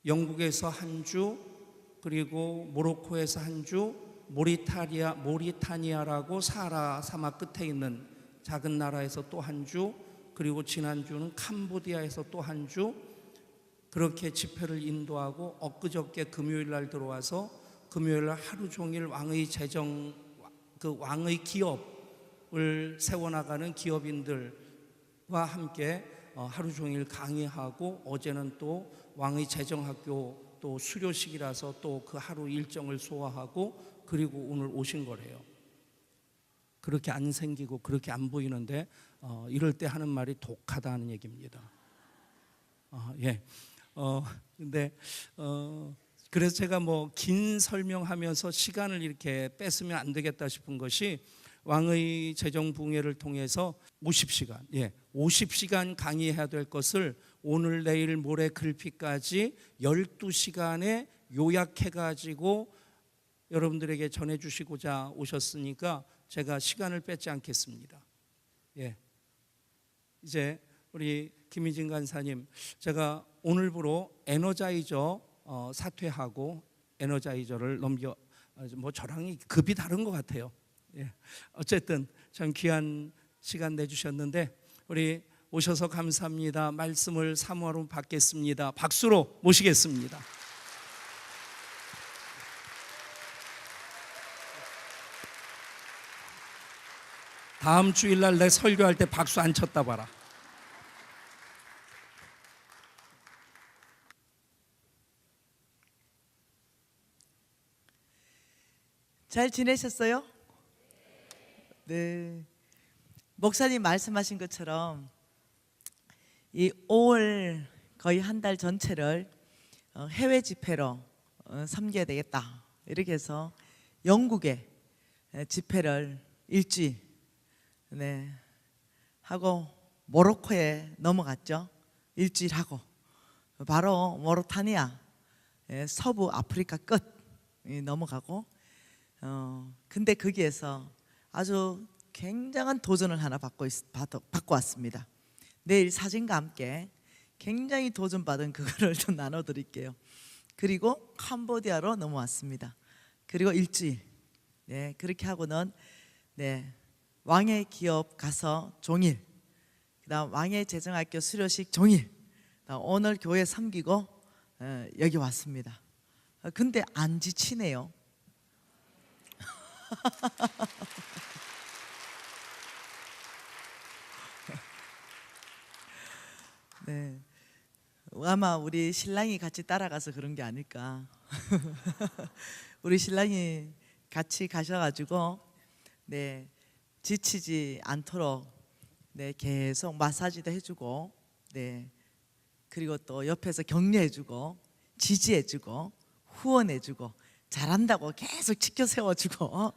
영국에서 한 주, 그리고 모로코에서 한 주, 모리타니아라고 사하라 사막 끝에 있는 작은 나라에서 또 한 주, 그리고 지난주는 캄보디아에서 또 한 주, 그렇게 집회를 인도하고 엊그저께 금요일 날 들어와서 금요일 날 하루 종일 왕의 재정, 그 왕의 기업을 세워나가는 기업인들과 함께 하루 종일 강의하고, 어제는 또 왕의 재정학교 또 수료식이라서 또 그 하루 일정을 소화하고, 그리고 오늘 오신 거래요. 그렇게 안 생기고 그렇게 안 보이는데 이럴 때 하는 말이 독하다는 얘기입니다. 예. 근데 그래서 제가 뭐 긴 설명하면서 시간을 이렇게 뺏으면 안 되겠다 싶은 것이, 왕의 재정붕괴를 통해서 50시간 강의해야 될 것을 오늘 내일 모레 글피까지 12시간에 요약해가지고 여러분들에게 전해주시고자 오셨으니까 제가 시간을 뺏지 않겠습니다. 예. 이제 우리 김희진 간사님, 제가 오늘부로 에너자이저 사퇴하고 에너자이저를 넘겨, 뭐 저랑 급이 다른 것 같아요. 예. 어쨌든 참 귀한 시간 내주셨는데 우리 오셔서 감사합니다. 말씀을 사모하러 받겠습니다. 박수로 모시겠습니다. 다음 주일날 내 설교할 때 박수 안 쳤다 봐라. 잘 지내셨어요? 네. 목사님 말씀하신 것처럼 이 5월 거의 한 달 전체를 해외 집회로 섬겨야 되겠다, 이렇게 해서 영국에 집회를 일주일 하고 모로코에 넘어갔죠. 일주일 하고 바로 모리타니아, 서부 아프리카 끝 넘어가고, 근데 거기에서 아주 굉장한 도전을 하나 받고 왔습니다. 내일 사진과 함께 굉장히 도전받은 그거를 좀 나눠드릴게요. 그리고 캄보디아로 넘어왔습니다. 그리고 일주일, 그렇게 하고는 왕의 기업 가서 종일, 그다음 왕의 재정학교 수료식 종일, 오늘 교회 섬기고 여기 왔습니다. 근데 안 지치네요. 네, 아마 우리 신랑이 같이 따라가서 그런 게 아닐까. 우리 신랑이 같이 가셔가지고 지치지 않도록 계속 마사지도 해주고, 그리고 또 옆에서 격려해주고 지지해주고 후원해주고 잘한다고 계속 지켜 세워주고,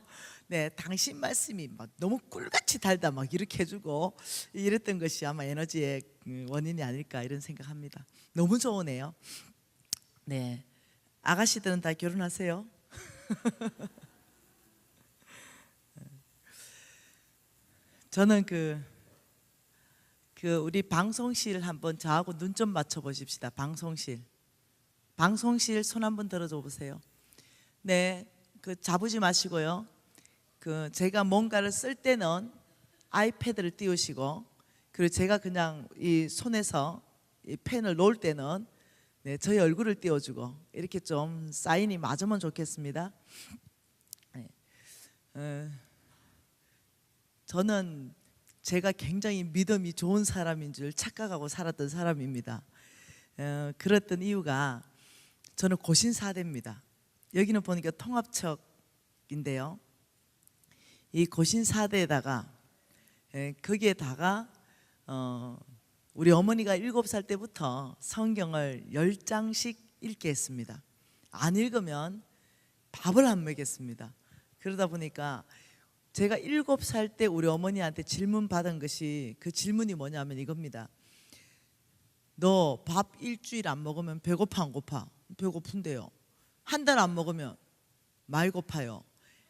당신 말씀이 막 너무 꿀같이 달다 막 이렇게 해주고 이랬던 것이 아마 에너지의 원인이 아닐까, 이런 생각합니다. 너무 좋으네요. 아가씨들은 다 결혼하세요? 저는 그 우리 방송실 한번 저하고 눈 좀 맞춰 보십시다. 방송실 손 한번 들어줘 보세요. 그 잡으지 마시고요. 제가 뭔가를 쓸 때는 아이패드를 띄우시고, 그리고 제가 그냥 이 손에서 이 펜을 놓을 때는 저희 얼굴을 띄워주고, 이렇게 좀 사인이 맞으면 좋겠습니다. 저는 제가 굉장히 믿음이 좋은 사람인 줄 착각하고 살았던 사람입니다. 그랬던 이유가, 저는 고신사대입니다. 여기는 보니까 통합척인데요, 이 고신사대에다가 거기에다가 우리 어머니가 7살 때부터 성경을 10장씩 읽게 했습니다. 안 읽으면 밥을 안 먹였습니다. 그러다 보니까 제가 7살 때 우리 어머니한테 질문 받은 것이, 그 질문이 뭐냐면 이겁니다. 너 밥 일주일 안 먹으면 배고파 안 고파? 배고픈데요. 한 달 안 먹으면 말 고파요.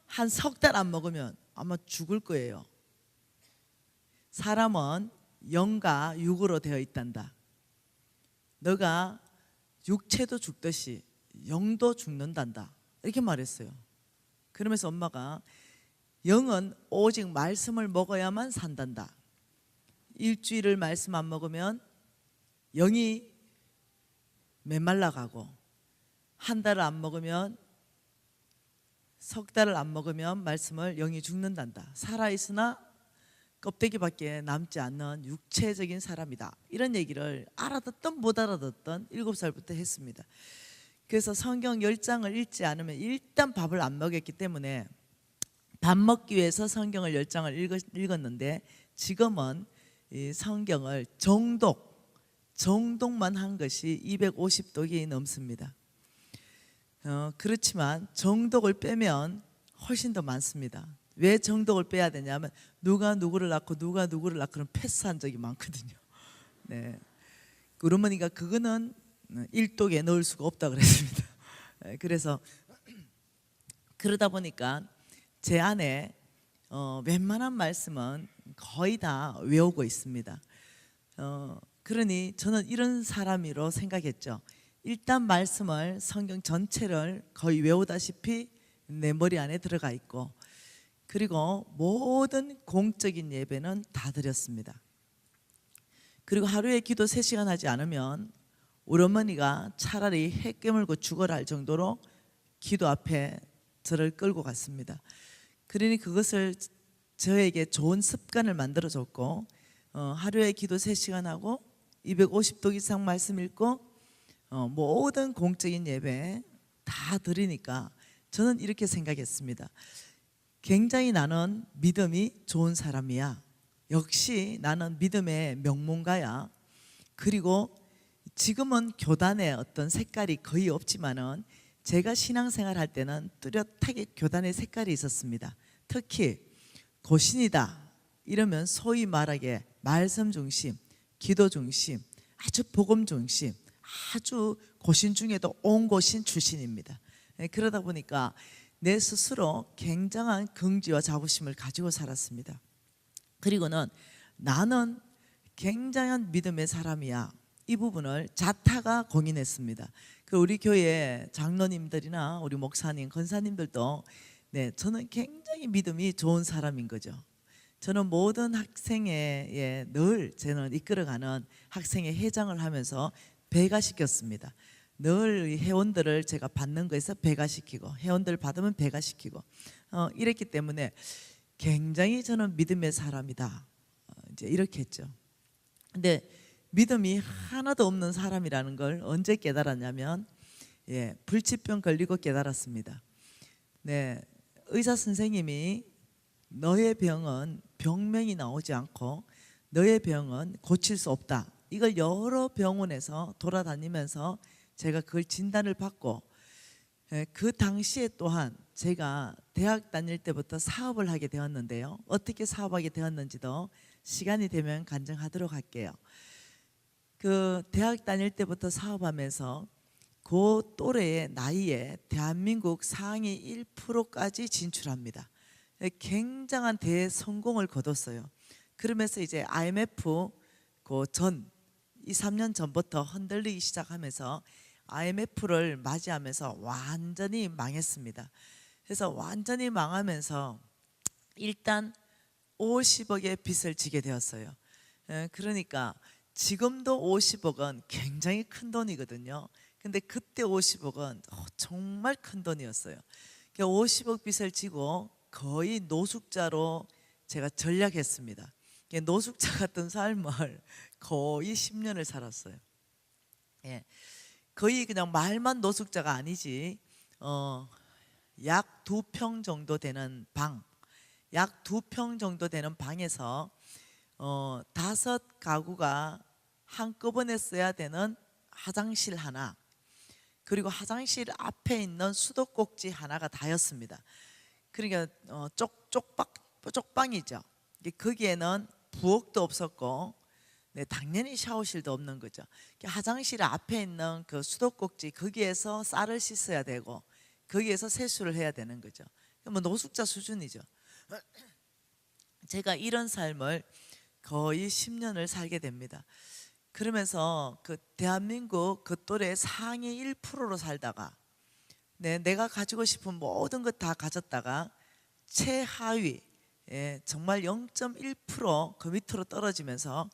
한 석 달 안 먹으면 아마 죽을 거예요. 사람은 영과 육으로 되어 있단다. 너가 육체도 죽듯이 영도 죽는단다 이렇게 말했어요. 그러면서 엄마가 영은 오직 말씀을 먹어야만 산단다. 일주일을 말씀 안 먹으면 영이 메말라가고, 한 달을 안 먹으면, 석 달을 안 먹으면 말씀을 영이 죽는단다. 살아있으나 껍데기밖에 남지 않는 육체적인 사람이다. 이런 얘기를 알아듣든 못 알아듣든 7살부터 했습니다. 그래서 성경 10장을 읽지 않으면 일단 밥을 안 먹였기 때문에 밥 먹기 위해서 성경을 10장을 읽었는데, 지금은 이 성경을 정독만 한 것이 250독이 넘습니다. 그렇지만 정독을 빼면 훨씬 더 많습니다. 왜 정독을 빼야 되냐면 누가 누구를 낳고 누가 누구를 낳고는 패스한 적이 많거든요. 네. 우리 어머니가 그거는 1독에 넣을 수가 없다 그랬습니다. 그래서 그러다 보니까 제 안에 웬만한 말씀은 거의 다 외우고 있습니다. 그러니 저는 이런 사람으로 생각했죠. 일단 말씀을, 성경 전체를 거의 외우다시피 내 머리 안에 들어가 있고, 그리고 모든 공적인 예배는 다 드렸습니다. 그리고 하루에 기도 3시간 하지 않으면 우리 어머니가 차라리 해 깨물고 죽어라 할 정도로 기도 앞에 저를 끌고 갔습니다. 그러니 그것을 저에게 좋은 습관을 만들어줬고, 하루에 기도 3시간 하고 250독 이상 말씀 읽고 모든 공적인 예배 다 드리니까 저는 이렇게 생각했습니다. 굉장히 나는 믿음이 좋은 사람이야. 역시 나는 믿음의 명문가야. 그리고 지금은 교단의 어떤 색깔이 거의 없지만은 제가 신앙생활 할 때는 뚜렷하게 교단의 색깔이 있었습니다. 특히 고신이다 이러면 소위 말하게 말씀 중심, 기도 중심, 아주 복음 중심, 아주 고신 중에도 온고신 출신입니다. 그러다 보니까 내 스스로 굉장한 긍지와 자부심을 가지고 살았습니다. 그리고는 나는 굉장한 믿음의 사람이야. 이 부분을 자타가 공인했습니다. 그 우리 교회 장로님들이나 우리 목사님, 권사님들도 저는 굉장히 믿음이 좋은 사람인 거죠. 저는 모든 학생회에 늘 저는 이끌어가는 학생회 회장을 하면서 배가시켰습니다. 늘 회원들을 제가 받는 거에서 배가시키고, 회원들 받으면 배가시키고, 이랬기 때문에 굉장히 저는 믿음의 사람이다. 이제 이렇게 했죠. 근데 믿음이 하나도 없는 사람이라는 걸 언제 깨달았냐면, 불치병 걸리고 깨달았습니다. 의사 선생님이 너의 병은 병명이 나오지 않고 너의 병은 고칠 수 없다. 이걸 여러 병원에서 돌아다니면서 제가 그걸 진단을 받고, 그 당시에 또한 제가 대학 다닐 때부터 사업을 하게 되었는데요. 어떻게 사업하게 되었는지도 시간이 되면 간증하도록 할게요. 그 대학 다닐 때부터 사업하면서 그 또래의 나이에 대한민국 상위 1%까지 진출합니다. 굉장한 대성공을 거뒀어요. 그러면서 이제 IMF 그 전 2-3년 전부터 흔들리기 시작하면서 IMF를 맞이하면서 완전히 망했습니다. 그래서 완전히 망하면서 일단 50억의 빚을 지게 되었어요. 그러니까 지금도 50억은 굉장히 큰 돈이거든요. 근데 그때 50억은 정말 큰 돈이었어요. 50억 빚을 지고 거의 노숙자로 제가 전락했습니다. 노숙자 같은 삶을 거의 10년을 살았어요. 거의 그냥 말만 노숙자가 아니지, 약 2평 정도 되는 방, 약 2평 정도 되는 방에서 5가구가 한꺼번에 써야 되는 화장실 하나, 그리고 화장실 앞에 있는 수도꼭지 하나가 다였습니다. 그러니까 쪽방이죠. 거기에는 부엌도 없었고, 당연히 샤워실도 없는 거죠. 화장실 앞에 있는 그 수도꼭지 거기에서 쌀을 씻어야 되고 거기에서 세수를 해야 되는 거죠. 뭐 노숙자 수준이죠. 제가 이런 삶을 거의 10년을 살게 됩니다. 그러면서 그 대한민국 그 또래 상위 1%로 살다가 내가 가지고 싶은 모든 것 다 가졌다가 최하위, 정말 0.1%그 밑으로 떨어지면서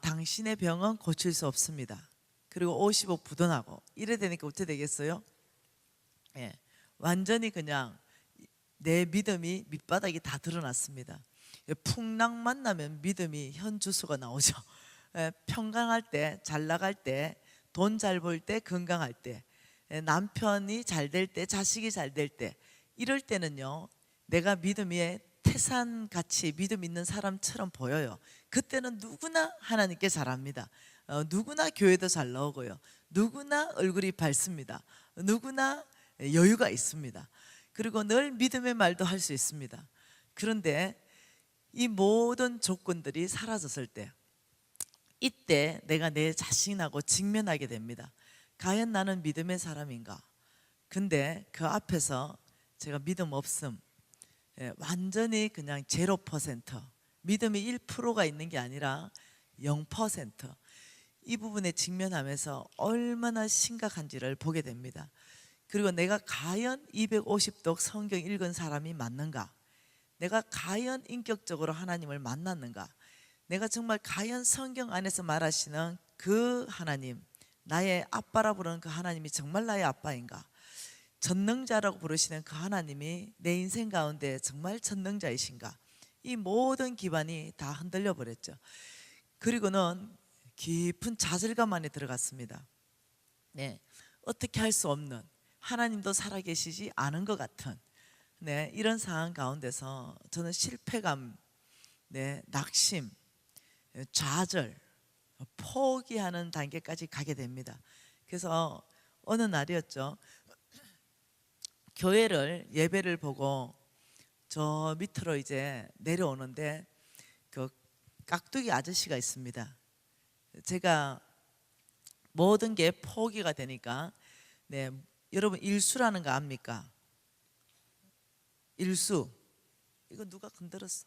당신의 병은 고칠 수 없습니다. 그리고 50억 부도나고 이래 되니까 어떻게 되겠어요? 완전히 그냥 내 믿음이 밑바닥이 다 드러났습니다. 풍랑 만나면 믿음이 현주소가 나오죠. 평강할 때, 잘 나갈 때, 돈 잘 벌 때, 건강할 때, 남편이 잘 될 때, 자식이 잘 될 때, 이럴 때는요 내가 믿음의 태산같이 믿음 있는 사람처럼 보여요. 그때는 누구나 하나님께 잘합니다. 누구나 교회도 잘 나오고요, 누구나 얼굴이 밝습니다. 누구나 여유가 있습니다. 그리고 늘 믿음의 말도 할 수 있습니다. 그런데 이 모든 조건들이 사라졌을 때, 이때 내가 내 자신하고 직면하게 됩니다. 과연 나는 믿음의 사람인가? 근데 그 앞에서 제가 믿음 없음, 완전히 그냥 0%, 믿음이 1%가 있는 게 아니라 0%, 이 부분에 직면하면서 얼마나 심각한지를 보게 됩니다. 그리고 내가 과연 250독 성경 읽은 사람이 맞는가? 내가 과연 인격적으로 하나님을 만났는가? 내가 정말 과연 성경 안에서 말하시는 그 하나님, 나의 아빠라 부르는 그 하나님이 정말 나의 아빠인가? 전능자라고 부르시는 그 하나님이 내 인생 가운데 정말 전능자이신가? 이 모든 기반이 다 흔들려 버렸죠. 그리고는 깊은 좌절감 안에 들어갔습니다. 어떻게 할 수 없는, 하나님도 살아계시지 않은 것 같은 이런 상황 가운데서 저는 실패감, 낙심, 좌절, 포기하는 단계까지 가게 됩니다. 그래서 어느 날이었죠. 교회를 예배를 보고 저 밑으로 이제 내려오는데 그 깍두기 아저씨가 있습니다. 제가 모든 게 포기가 되니까 여러분 일수라는 거 압니까? 일수. 이거 누가 건드렸어?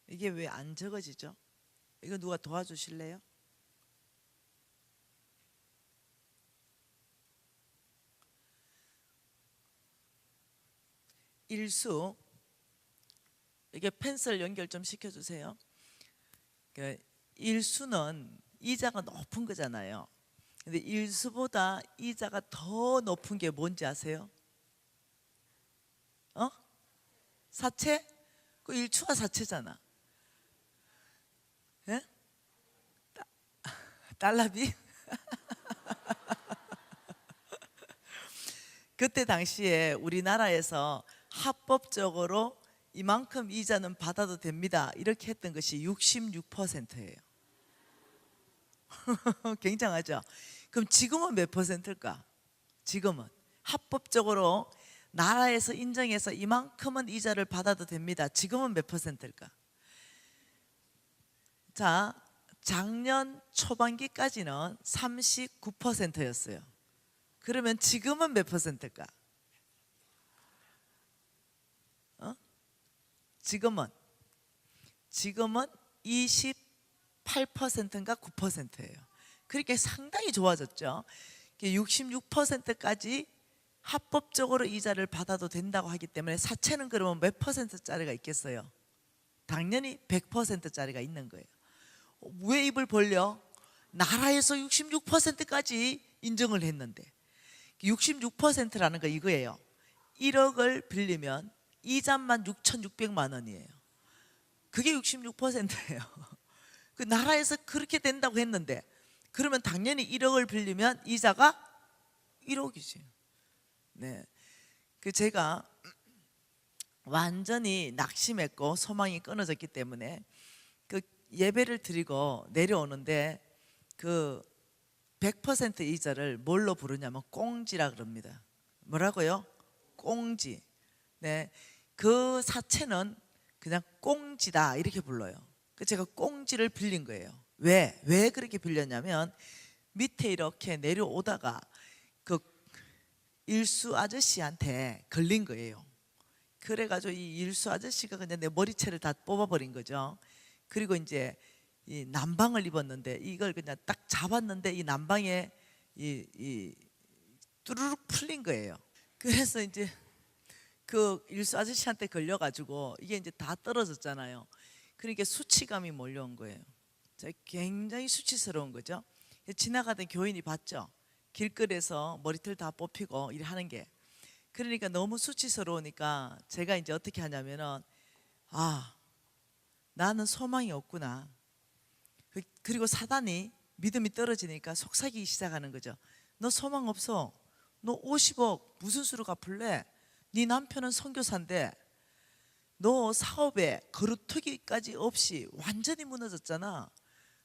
이게 왜 안 적어지죠? 이거 누가 도와주실래요? 일수, 이게 펜슬 연결 좀 시켜주세요. 일수는 이자가 높은 거잖아요. 근데 일수보다 이자가 더 높은 게 뭔지 아세요? 사채? 그 일추가 사채잖아. 예? 달러비? 그때 당시에 우리나라에서 합법적으로 이만큼 이자는 받아도 됩니다 이렇게 했던 것이 66%예요. 굉장하죠? 그럼 지금은 몇 %일까? 지금은 합법적으로 나라에서 인정해서 이만큼은 이자를 받아도 됩니다. 지금은 몇 %일까? 자, 작년 초반기까지는 39%였어요. 그러면 지금은 몇 %일까? 지금은 28%인가 9%예요. 그렇게 상당히 좋아졌죠. 66%까지 합법적으로 이자를 받아도 된다고 하기 때문에 사채는 그러면 몇 %짜리가 있겠어요? 당연히 100%짜리가 있는 거예요. 왜 입을 벌려? 나라에서 66%까지 인정을 했는데 66%라는 거 이거예요. 1억을 빌리면 이자만 6,600만 원이에요. 그게 66%예요. 그 나라에서 그렇게 된다고 했는데 그러면 당연히 1억을 빌리면 이자가 1억이지. 그 제가 완전히 낙심했고 소망이 끊어졌기 때문에 그 예배를 드리고 내려오는데 그 100% 이자를 뭘로 부르냐면 꽁지라 그럽니다. 뭐라고요? 꽁지. 네, 그 사채는 그냥 꽁지다 이렇게 불러요. 그 제가 꽁지를 빌린 거예요. 왜 그렇게 빌렸냐면 밑에 이렇게 내려오다가 그 일수 아저씨한테 걸린 거예요. 그래가지고 이 일수 아저씨가 그냥 내 머리채를 다 뽑아버린 거죠. 그리고 이제 이 난방을 입었는데 이걸 그냥 딱 잡았는데 이 난방에 이 뚜루룩 풀린 거예요. 그래서 이제 그 일수 아저씨한테 걸려가지고 이게 이제 다 떨어졌잖아요. 그러니까 수치감이 몰려온 거예요. 굉장히 수치스러운 거죠. 지나가던 교인이 봤죠. 길거리에서 머리털 다 뽑히고 이래 하는 게. 그러니까 너무 수치스러우니까 제가 이제 어떻게 하냐면은 나는 소망이 없구나. 그리고 사단이 믿음이 떨어지니까 속삭이기 시작하는 거죠. 너 소망 없어. 너 50억 무슨 수로 갚을래? 네 남편은 선교사인데 너 사업에 거루터기까지 없이 완전히 무너졌잖아.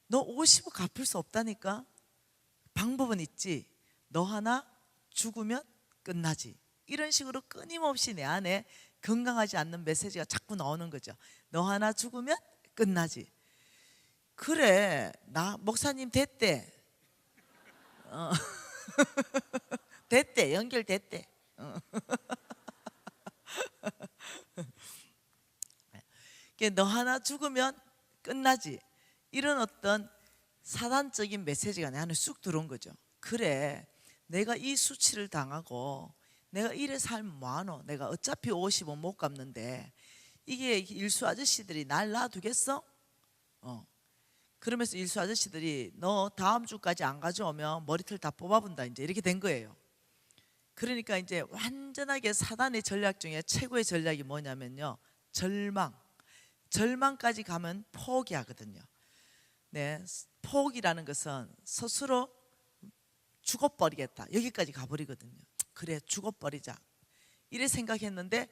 너 50억 갚을 수 없다니까. 방법은 있지. 너 하나 죽으면 끝나지. 이런 식으로 끊임없이 내 안에 건강하지 않는 메시지가 자꾸 나오는 거죠. 너 하나 죽으면 끝나지. 그래, 나 목사님 됐대. 됐대, 연결됐대. 너 하나 죽으면 끝나지. 이런 어떤 사단적인 메시지가 내 안에 쑥 들어온 거죠. 그래, 내가 이 수치를 당하고 내가 이래 살면 뭐하노? 내가 어차피 50원 못 갚는데 이게 일수 아저씨들이 날 놔두겠어? 그러면서 일수 아저씨들이 너 다음 주까지 안 가져오면 머리털 다 뽑아본다 이제 이렇게 된 거예요. 그러니까 이제 완전하게 사단의 전략 중에 최고의 전략이 뭐냐면요, 절망까지 가면 포기하거든요. 네, 포기라는 것은 스스로 죽어버리겠다 여기까지 가버리거든요. 그래, 죽어버리자 이래 생각했는데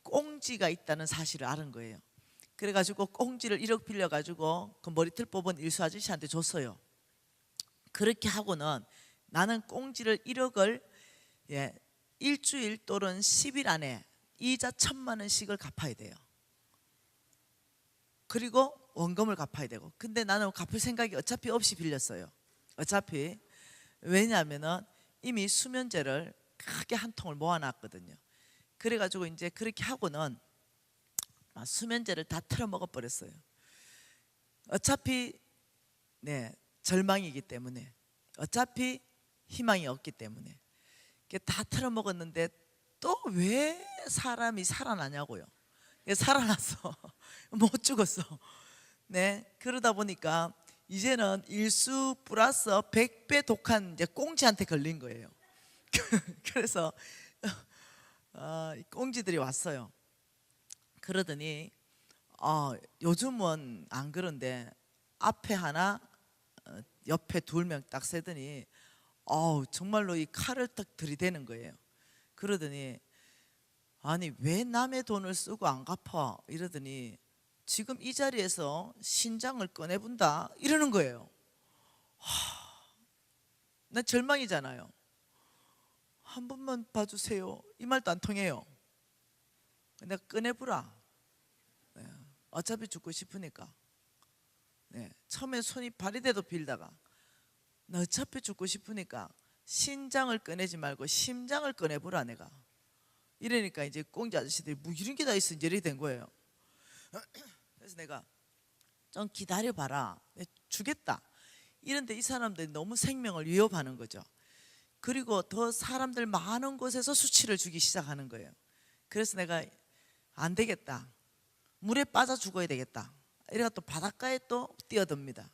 꽁지가 있다는 사실을 알은 거예요. 그래가지고 꽁지를 1억 빌려가지고 그 머리털 뽑은 일수 아저씨한테 줬어요. 그렇게 하고는 나는 꽁지를 1억을 일주일 또는 10일 안에 이자 1,000만 원씩을 갚아야 돼요. 그리고 원금을 갚아야 되고. 근데 나는 갚을 생각이 어차피 없이 빌렸어요. 어차피. 왜냐하면은 이미 수면제를 크게 한 통을 모아놨거든요. 그래가지고 이제 그렇게 하고는 수면제를 다 털어 먹어버렸어요. 어차피 절망이기 때문에, 어차피 희망이 없기 때문에 다 털어 먹었는데 또 왜 사람이 살아나냐고요. 살아났어. 못 죽었어. 네, 그러다 보니까 이제는 일수 플러스 100배 독한 이제 꽁지한테 걸린 거예요. 그래서 꽁지들이 왔어요. 그러더니 요즘은 안 그런데 앞에 하나 옆에 2명 딱 세더니 정말로 이 칼을 딱 들이대는 거예요. 그러더니 아니 왜 남의 돈을 쓰고 안 갚아? 이러더니 지금 이 자리에서 신장을 꺼내본다 이러는 거예요. 난 절망이잖아요. 한 번만 봐주세요. 이 말도 안 통해요. 내가 꺼내보라. 어차피 죽고 싶으니까. 처음에 손이 발이 돼도 빌다가 나 어차피 죽고 싶으니까 신장을 꺼내지 말고 심장을 꺼내보라 내가. 이러니까 이제 꽁지 아저씨들이 뭐 이런 게 다 있어 이제 이렇게 된 거예요. 그래서 내가 좀 기다려봐라. 주겠다. 이런데 이 사람들이 너무 생명을 위협하는 거죠. 그리고 더 사람들 많은 곳에서 수치를 주기 시작하는 거예요. 그래서 내가 안 되겠다. 물에 빠져 죽어야 되겠다. 이래가 또 바닷가에 또 뛰어듭니다.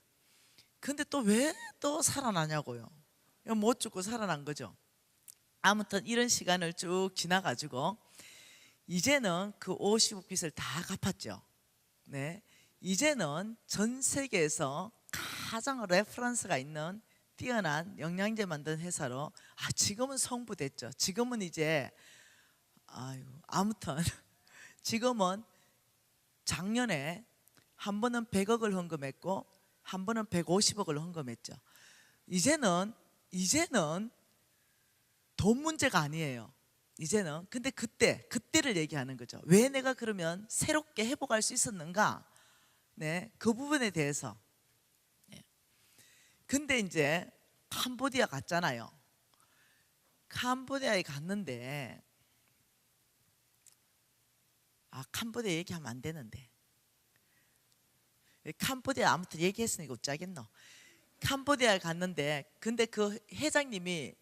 근데 또 왜 또 살아나냐고요. 못 죽고 살아난 거죠. 아무튼 이런 시간을 쭉 지나가지고 이제는 그 50억 빚을 다 갚았죠. 네, 이제는 전 세계에서 가장 레퍼런스가 있는 뛰어난 영양제 만든 회사로 지금은 성부됐죠. 지금은 이제 아무튼 지금은 작년에 한 번은 100억을 헌금했고 한 번은 150억을 헌금했죠. 이제는 돈 문제가 아니에요. 이제는 근데 그때를 얘기하는 거죠. 왜 내가 그러면 새롭게 회복할 수 있었는가? 네, 그 부분에 대해서. 네. 근데 이제 캄보디아 갔잖아요. 캄보디아에 갔는데 캄보디아 얘기하면 안 되는데. 캄보디아 아무튼 얘기했으니까 어쩌겠노. 캄보디아에 갔는데 근데 그 회장님이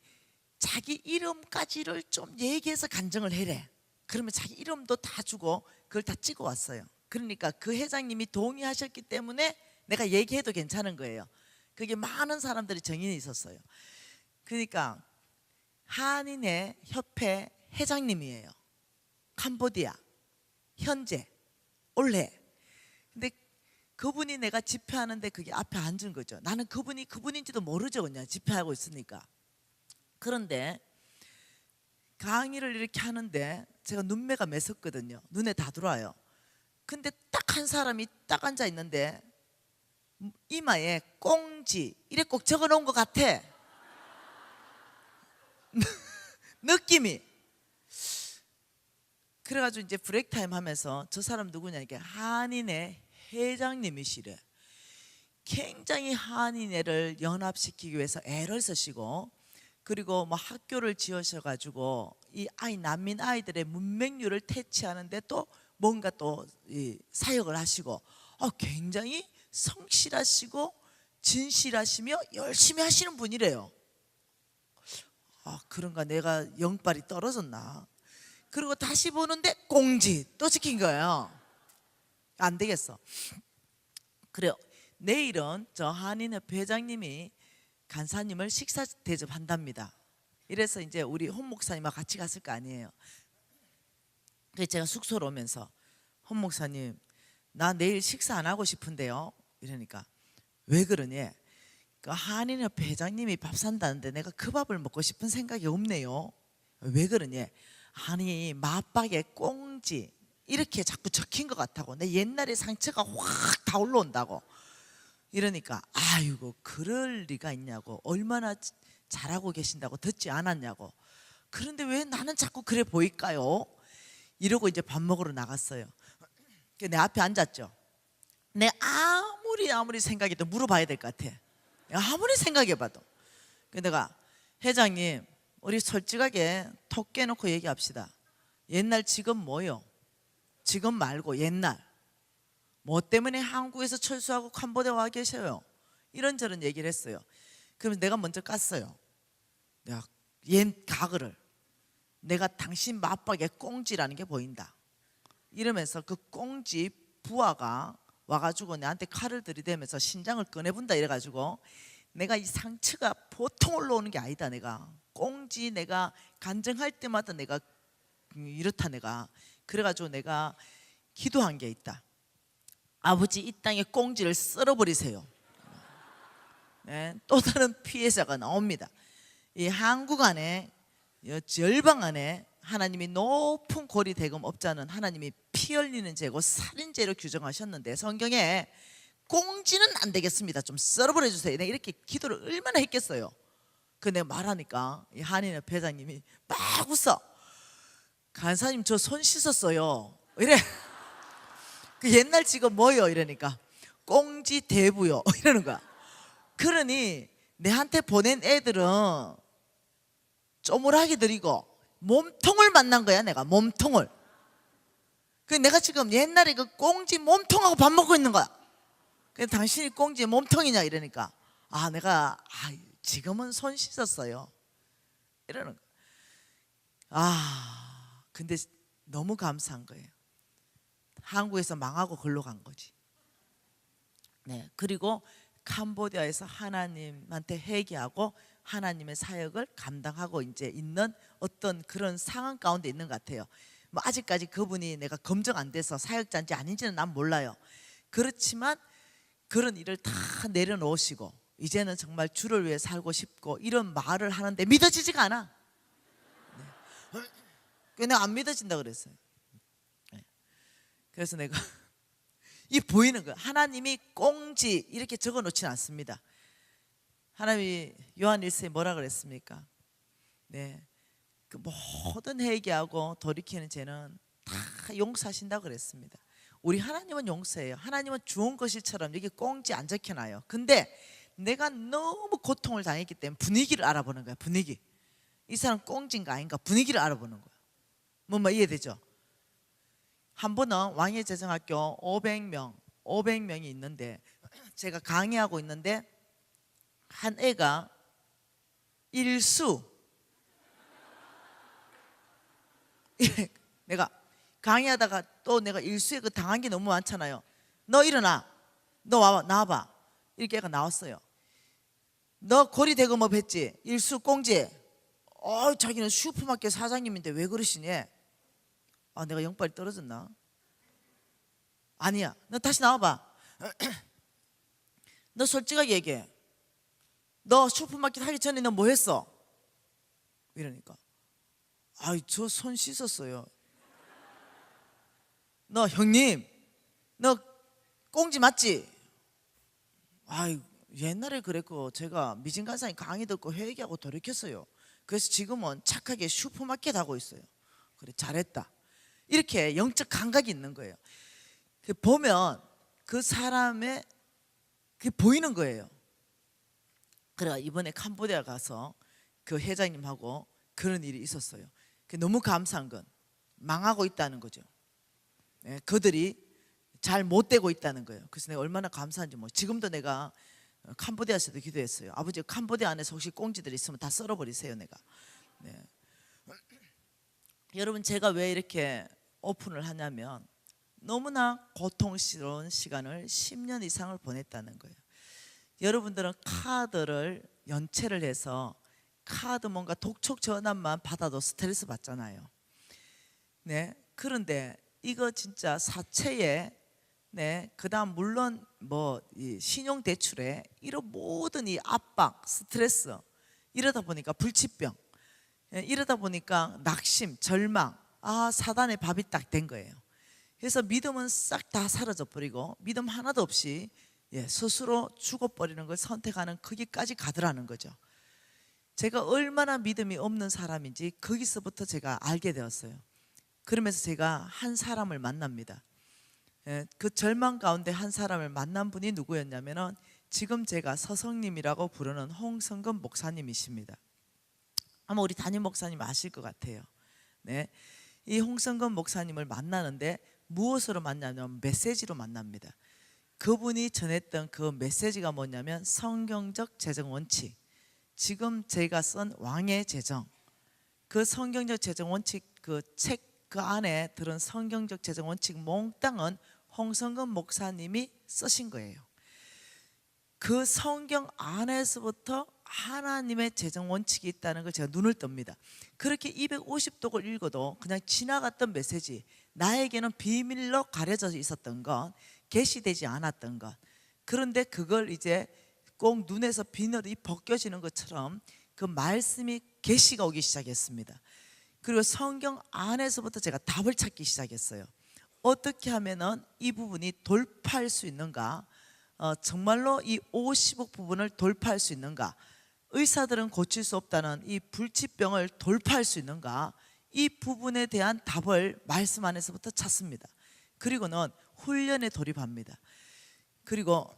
자기 이름까지를 좀 얘기해서 간증을 해래. 그러면 자기 이름도 다 주고 그걸 다 찍어 왔어요. 그러니까 그 회장님이 동의하셨기 때문에 내가 얘기해도 괜찮은 거예요. 그게 많은 사람들이 정인이 있었어요. 그러니까 한인의 협회 회장님이에요. 캄보디아 현재 올해. 근데 그분이 내가 집회하는데 그게 앞에 앉은 거죠. 나는 그분이 그분인지도 모르죠. 그냥 집회하고 있으니까. 그런데 강의를 이렇게 하는데 제가 눈매가 매섭거든요. 눈에 다 들어와요. 근데 딱 한 사람이 딱 앉아 있는데 이마에 꽁지 이래 꼭 적어 놓은 것 같아. 느낌이. 그래가지고 이제 브레이크 타임 하면서 저 사람 누구냐 이게 한인의 회장님이시래. 굉장히 한인회를 연합시키기 위해서 애를 쓰시고 그리고 뭐 학교를 지으셔가지고 이 난민 아이들의 문맹률을 퇴치하는데 또 뭔가 또 사역을 하시고 굉장히 성실하시고 진실하시며 열심히 하시는 분이래요. 그런가 내가 영빨이 떨어졌나. 그리고 다시 보는데 꽁지 또 찍힌 거예요. 안 되겠어. 그래요. 내일은 저 한인협회 회장님이 간사님을 식사 대접한답니다. 이래서 이제 우리 홍 목사님하고 같이 갔을 거 아니에요. 그래서 제가 숙소로 오면서 홍 목사님 나 내일 식사 안 하고 싶은데요. 이러니까 왜 그러니? 그 한인협회 회장님이 밥 산다는데 내가 그 밥을 먹고 싶은 생각이 없네요. 왜 그러니? 아니 맞박에 꽁지 이렇게 자꾸 적힌 것 같다고. 내 옛날에 상처가 확 다 올라온다고. 이러니까 아이고 그럴 리가 있냐고. 얼마나 잘하고 계신다고 듣지 않았냐고. 그런데 왜 나는 자꾸 그래 보일까요? 이러고 이제 밥 먹으러 나갔어요. 내 앞에 앉았죠. 내 아무리 생각해도 물어봐야 될 것 같아. 아무리 생각해봐도. 내가 회장님 우리 솔직하게 톡 깨놓고 얘기합시다. 옛날 지금 뭐요? 지금 말고 옛날 뭐 때문에 한국에서 철수하고 캄보디아 와 계셔요? 이런저런 얘기를 했어요. 그러면서 내가 먼저 깠어요. 내가 옛 가글을 내가 당신 맞박에 꽁지라는 게 보인다. 이러면서 그 꽁지 부하가 와가지고 내한테 칼을 들이대면서 신장을 꺼내본다 이래가지고 내가 이 상처가 보통 올라오는 게 아니다. 내가 꽁지 내가 간증할 때마다 내가 이렇다. 내가 그래가지고 내가 기도한 게 있다. 아버지 이 땅에 꽁지를 썰어버리세요. 네, 또 다른 피해자가 나옵니다. 이 한국 안에 열방 안에 하나님이 높은 고리 대금 업자는 하나님이 피 흘리는 죄고 살인죄로 규정하셨는데 성경에 꽁지는 안 되겠습니다. 좀 썰어버려 주세요. 내가 이렇게 기도를 얼마나 했겠어요. 그 내가 말하니까 이 한인협회 회장님이 막 웃어. 간사님 저 손 씻었어요. 이래. 그 옛날 지금 뭐요? 이러니까 꽁지 대부요. 이러는 거야. 그러니 내한테 보낸 애들은 쪼물하기들이고 몸통을 만난 거야. 내가 몸통을. 그 내가 지금 옛날에 그 꽁지 몸통하고 밥 먹고 있는 거야. 그래서 당신이 꽁지 몸통이냐 이러니까 내가 지금은 손 씻었어요. 이러는 거야. 근데 너무 감사한 거예요. 한국에서 망하고 걸로 간 거지. 네, 그리고 캄보디아에서 하나님한테 회개하고 하나님의 사역을 감당하고 이제 있는 어떤 그런 상황 가운데 있는 것 같아요. 뭐 아직까지 그분이 내가 검증 안 돼서 사역자인지 아닌지는 난 몰라요. 그렇지만 그런 일을 다 내려놓으시고 이제는 정말 주를 위해 살고 싶고 이런 말을 하는데 믿어지지가 않아. 네. 내가 안 믿어진다 그랬어요. 네. 그래서 내가 이 보이는 거야. 하나님이 꽁지 이렇게 적어놓지는 않습니다. 하나님이 요한 1서에 뭐라 그랬습니까? 네, 그 모든 회개하고 돌이키는 죄는 다 용서하신다 그랬습니다. 우리 하나님은 용서해요. 하나님은 주온 것일처럼 여기 꽁지 안 적혀놔요. 근데 내가 너무 고통을 당했기 때문에 분위기를 알아보는 거야. 분위기. 이 사람 꽁지인가 아닌가 분위기를 알아보는 거야. 뭐 이해되죠? 한 번은 왕의 재정학교 500명이 있는데 제가 강의하고 있는데 한 애가 일수 내가 강의하다가 또 내가 일수에 그 당한 게 너무 많잖아요. 너 일어나, 너 와봐, 나와봐. 이렇게 애가 나왔어요. 너 고리대금업 했지? 일수 꽁지. 자기는 슈퍼마켓 사장님인데 왜 그러시니? 아, 내가 영빨이 떨어졌나? 아니야. 너 다시 나와봐. 너 솔직하게 얘기해. 너 슈퍼마켓 하기 전에 너 뭐 했어? 이러니까 저 손 씻었어요. 너 형님, 너 꽁지 맞지? 옛날에 그랬고 제가 미진 간사님 강의 듣고 회개하고 돌이켰어요. 그래서 지금은 착하게 슈퍼마켓 하고 있어요. 그래, 잘했다. 이렇게 영적 감각이 있는 거예요. 보면 그 사람의 그게 보이는 거예요. 그래 이번에 캄보디아 가서 그 회장님하고 그런 일이 있었어요. 너무 감사한 건 망하고 있다는 거죠. 그들이 잘 못 되고 있다는 거예요. 그래서 내가 얼마나 감사한지 지금도 내가 캄보디아에서도 기도했어요. 아버지 캄보디아 안에서 혹시 꽁지들이 있으면 다 썰어버리세요. 내가. 여러분 제가 왜 이렇게 오픈을 하냐면 너무나 고통스러운 시간을 10년 이상을 보냈다는 거예요. 여러분들은 카드를 연체를 해서 카드 뭔가 독촉 전환만 받아도 스트레스 받잖아요. 그런데 이거 진짜 사채에 그다음 물론 이 신용 대출에 이런 모든 이 압박, 스트레스 이러다 보니까 불치병, 이러다 보니까 낙심, 절망, 사단의 밥이 딱 된 거예요. 그래서 믿음은 싹 다 사라져 버리고 믿음 하나도 없이 스스로 죽어버리는 걸 선택하는 거기까지 가더라는 거죠. 제가 얼마나 믿음이 없는 사람인지 거기서부터 제가 알게 되었어요. 그러면서 제가 한 사람을 만납니다. 그 절망 가운데 한 사람을 만난 분이 누구였냐면은 지금 제가 서성님이라고 부르는 홍성근 목사님이십니다. 아마 우리 담임 목사님 아실 것 같아요. 이 홍성근 목사님을 만나는데 무엇으로 만나냐면 메시지로 만납니다. 그분이 전했던 그 메시지가 뭐냐면 성경적 재정 원칙. 지금 제가 쓴 왕의 재정, 그 성경적 재정 원칙 그 책 그 안에 들은 성경적 재정 원칙 몽땅은 홍성근 목사님이 쓰신 거예요. 그 성경 안에서부터 하나님의 재정 원칙이 있다는 걸 제가 눈을 뜹니다. 그렇게 250독을 읽어도 그냥 지나갔던 메시지, 나에게는 비밀로 가려져 있었던 것, 계시되지 않았던 것, 그런데 그걸 이제 꼭 눈에서 비늘이 벗겨지는 것처럼 그 말씀이 계시가 오기 시작했습니다. 그리고 성경 안에서부터 제가 답을 찾기 시작했어요. 어떻게 하면은 이 부분이 돌파할 수 있는가? 정말로 이 50억 부분을 돌파할 수 있는가? 의사들은 고칠 수 없다는 이 불치병을 돌파할 수 있는가? 이 부분에 대한 답을 말씀 안에서부터 찾습니다. 그리고는 훈련에 돌입합니다. 그리고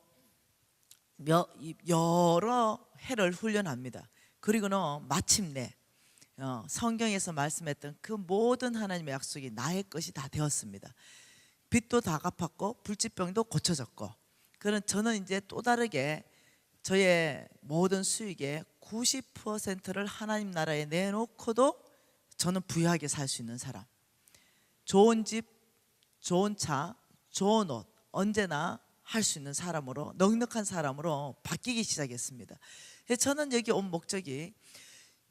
여러 해를 훈련합니다. 그리고는 마침내 성경에서 말씀했던 그 모든 하나님의 약속이 나의 것이 다 되었습니다. 빚도 다 갚았고 불치병도 고쳐졌고, 그런 저는 이제 또 다르게 저의 모든 수익의 90%를 하나님 나라에 내놓고도 저는 부유하게 살 수 있는 사람, 좋은 집, 좋은 차, 좋은 옷 언제나 할 수 있는 사람으로, 넉넉한 사람으로 바뀌기 시작했습니다. 저는 여기 온 목적이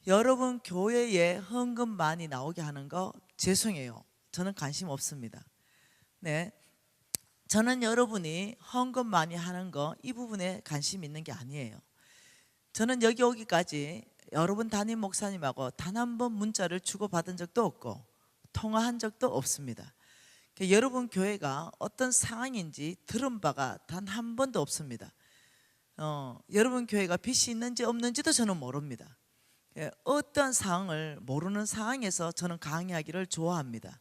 여러분 교회에 헌금 많이 나오게 하는 거 죄송해요. 저는 관심 없습니다. 저는 여러분이 헌금 많이 하는 거 이 부분에 관심 있는 게 아니에요. 저는 여기 오기까지 여러분 담임 목사님하고 단 한 번 문자를 주고받은 적도 없고 통화한 적도 없습니다. 여러분 교회가 어떤 상황인지 들은 바가 단 한 번도 없습니다. 여러분 교회가 빚이 있는지 없는지도 저는 모릅니다. 어떤 상황을 모르는 상황에서 저는 강의하기를 좋아합니다.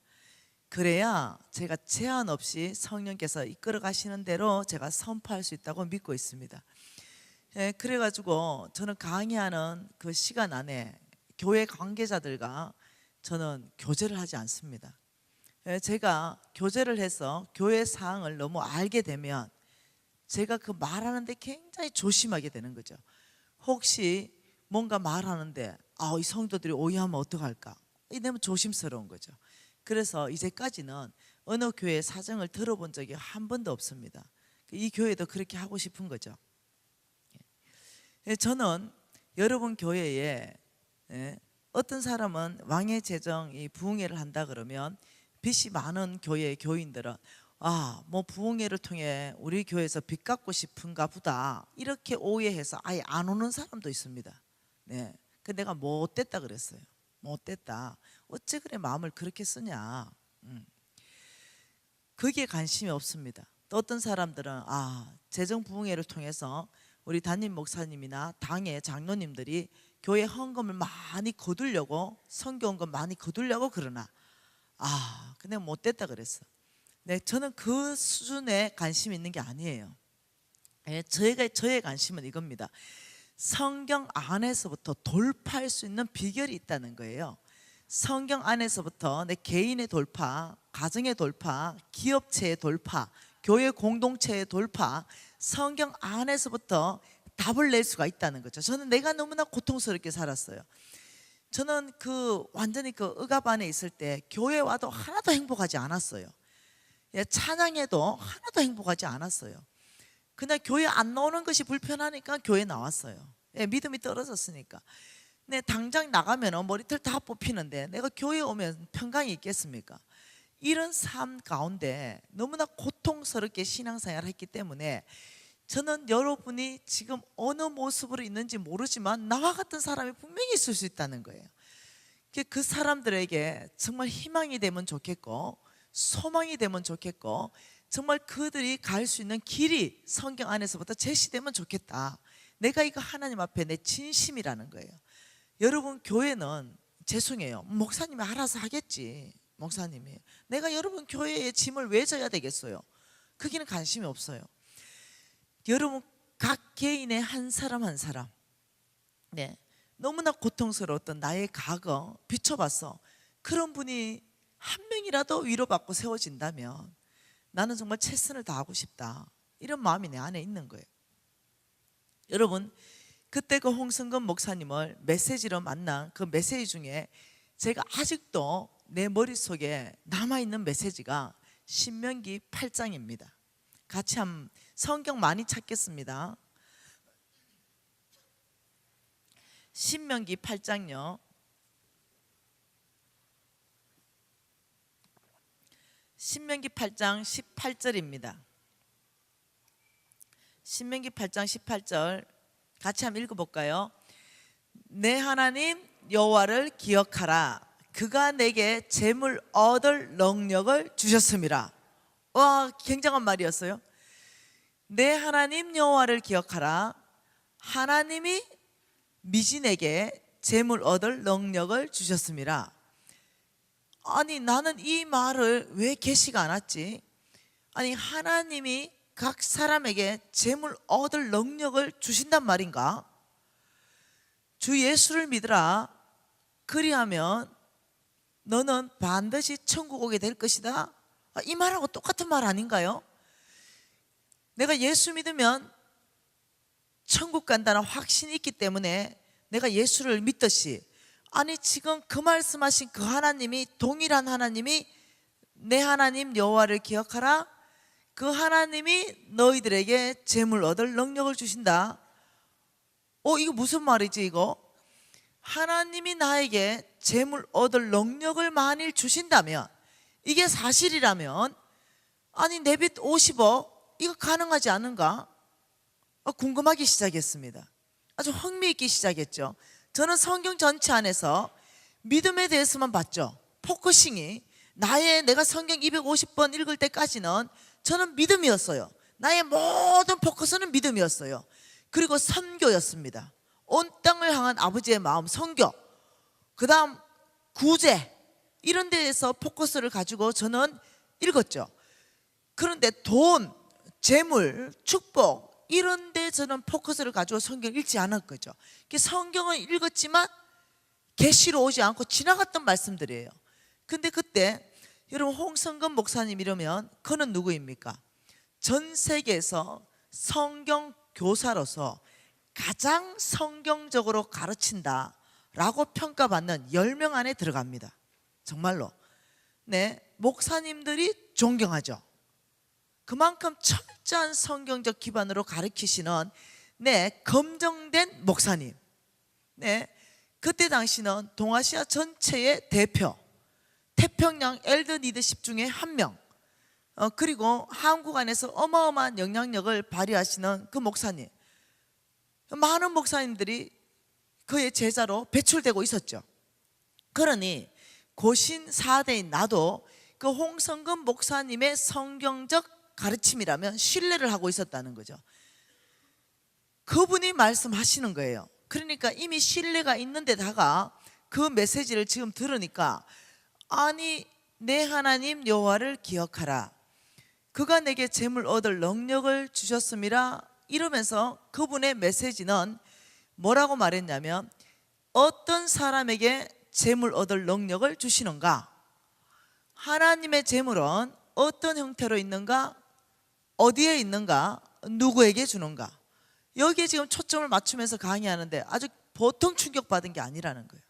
그래야 제가 제한 없이 성령께서 이끌어 가시는 대로 제가 선포할 수 있다고 믿고 있습니다. 그래가지고 저는 강의하는 그 시간 안에 교회 관계자들과 저는 교제를 하지 않습니다. 제가 교제를 해서 교회 사항을 너무 알게 되면 제가 그 말하는데 굉장히 조심하게 되는 거죠. 혹시 뭔가 말하는데 이 성도들이 오해하면 어떡할까? 이러면 조심스러운 거죠. 그래서 이제까지는 어느 교회 사정을 들어본 적이 한 번도 없습니다. 이 교회도 그렇게 하고 싶은 거죠. 저는 여러분 교회에 어떤 사람은 왕의 재정 이 부흥회를 한다 그러면 빚이 많은 교회의 교인들은 뭐 부흥회를 통해 우리 교회에서 빚 갚고 싶은가 보다 이렇게 오해해서 아예 안 오는 사람도 있습니다. 그 내가 못됐다 그랬어요. 못됐다. 어째 그래 마음을 그렇게 쓰냐. 거기에 관심이 없습니다. 또 어떤 사람들은 재정 부흥회를 통해서 우리 담임 목사님이나 당의 장로님들이 교회 헌금을 많이 거두려고 성경헌금 많이 거두려고 그러나 근데 못됐다 그랬어. 저는 그 수준에 관심이 있는 게 아니에요. 저의 관심은 이겁니다. 성경 안에서부터 돌파할 수 있는 비결이 있다는 거예요. 성경 안에서부터 내 개인의 돌파, 가정의 돌파, 기업체의 돌파, 교회 공동체의 돌파, 성경 안에서부터 답을 낼 수가 있다는 거죠. 저는 내가 너무나 고통스럽게 살았어요. 저는 완전히 억압 안에 있을 때 교회 와도 하나도 행복하지 않았어요. 찬양해도 하나도 행복하지 않았어요. 그냥 교회 안 나오는 것이 불편하니까 교회 나왔어요. 믿음이 떨어졌으니까. 근데 당장 나가면 머리털 다 뽑히는데 내가 교회 오면 평강이 있겠습니까? 이런 삶 가운데 너무나 고통스럽게 신앙생활을 했기 때문에 저는 여러분이 지금 어느 모습으로 있는지 모르지만 나와 같은 사람이 분명히 있을 수 있다는 거예요. 그 사람들에게 정말 희망이 되면 좋겠고 소망이 되면 좋겠고 정말 그들이 갈 수 있는 길이 성경 안에서부터 제시되면 좋겠다. 내가 이거 하나님 앞에 내 진심이라는 거예요. 여러분 교회는 죄송해요. 목사님이 알아서 하겠지. 목사님이 내가 여러분 교회의 짐을 왜 져야 되겠어요? 거기는 관심이 없어요. 여러분 각 개인의 한 사람 한 사람 너무나 고통스러웠던 나의 과거 비춰봤어. 그런 분이 한 명이라도 위로받고 세워진다면 나는 정말 최선을 다하고 싶다. 이런 마음이 내 안에 있는 거예요. 여러분 그때 그 홍성근 목사님을 메시지로 만난 그 메시지 중에 제가 아직도 내 머릿속에 남아있는 메시지가 신명기 8장입니다. 같이 한번 성경 많이 찾겠습니다. 신명기 8장요. 신명기 8장 18절입니다. 신명기 8장 18절 같이 한번 읽어볼까요? 내 하나님 여호와를 기억하라. 그가 내게 재물 얻을 능력을 주셨음이라. 와, 굉장한 말이었어요. 내 하나님 여호와를 기억하라. 하나님이 미진에게 재물 얻을 능력을 주셨음이라. 아니 나는 이 말을 왜 계시가 않았지? 아니 하나님이 각 사람에게 재물 얻을 능력을 주신단 말인가? 주 예수를 믿으라. 그리하면 너는 반드시 천국 오게 될 것이다. 이 말하고 똑같은 말 아닌가요? 내가 예수 믿으면 천국 간다는 확신이 있기 때문에 내가 예수를 믿듯이 아니 지금 그 말씀하신 그 하나님이 동일한 하나님이 내 하나님 여호와를 기억하라. 그 하나님이 너희들에게 재물 얻을 능력을 주신다. 이거 무슨 말이지 이거? 하나님이 나에게 재물 얻을 능력을 만일 주신다면 이게 사실이라면 아니 내 빚 50억 이거 가능하지 않은가? 궁금하기 시작했습니다. 아주 흥미있기 시작했죠. 저는 성경 전체 안에서 믿음에 대해서만 봤죠. 포커싱이 내가 성경 250번 읽을 때까지는 저는 믿음이었어요. 나의 모든 포커스는 믿음이었어요. 그리고 선교였습니다. 온 땅을 향한 아버지의 마음, 성교, 그 다음 구제, 이런 데에서 포커스를 가지고 저는 읽었죠. 그런데 돈, 재물, 축복 이런 데 저는 포커스를 가지고 성경을 읽지 않을 거죠. 성경을 읽었지만 계시로 오지 않고 지나갔던 말씀들이에요. 근데 그때 여러분 홍성근 목사님 이러면 그는 누구입니까? 전 세계에서 성경 교사로서 가장 성경적으로 가르친다라고 평가받는 10명 안에 들어갑니다. 정말로. 네, 목사님들이 존경하죠. 그만큼 철저한 성경적 기반으로 가르치시는 검증된 목사님. 네, 그때 당시는 동아시아 전체의 대표, 태평양 엘더 리더십 중에 한 명, 그리고 한국 안에서 어마어마한 영향력을 발휘하시는 그 목사님, 많은 목사님들이 그의 제자로 배출되고 있었죠. 그러니 고신 4대인 나도 그 홍성근 목사님의 성경적 가르침이라면 신뢰를 하고 있었다는 거죠. 그분이 말씀하시는 거예요. 그러니까 이미 신뢰가 있는 데다가 그 메시지를 지금 들으니까, 아니 내 하나님 여호와를 기억하라, 그가 내게 재물 얻을 능력을 주셨음이라, 이러면서 그분의 메시지는 뭐라고 말했냐면, 어떤 사람에게 재물 얻을 능력을 주시는가, 하나님의 재물은 어떤 형태로 있는가, 어디에 있는가, 누구에게 주는가, 여기에 지금 초점을 맞추면서 강의하는데 아주 보통 충격받은 게 아니라는 거예요.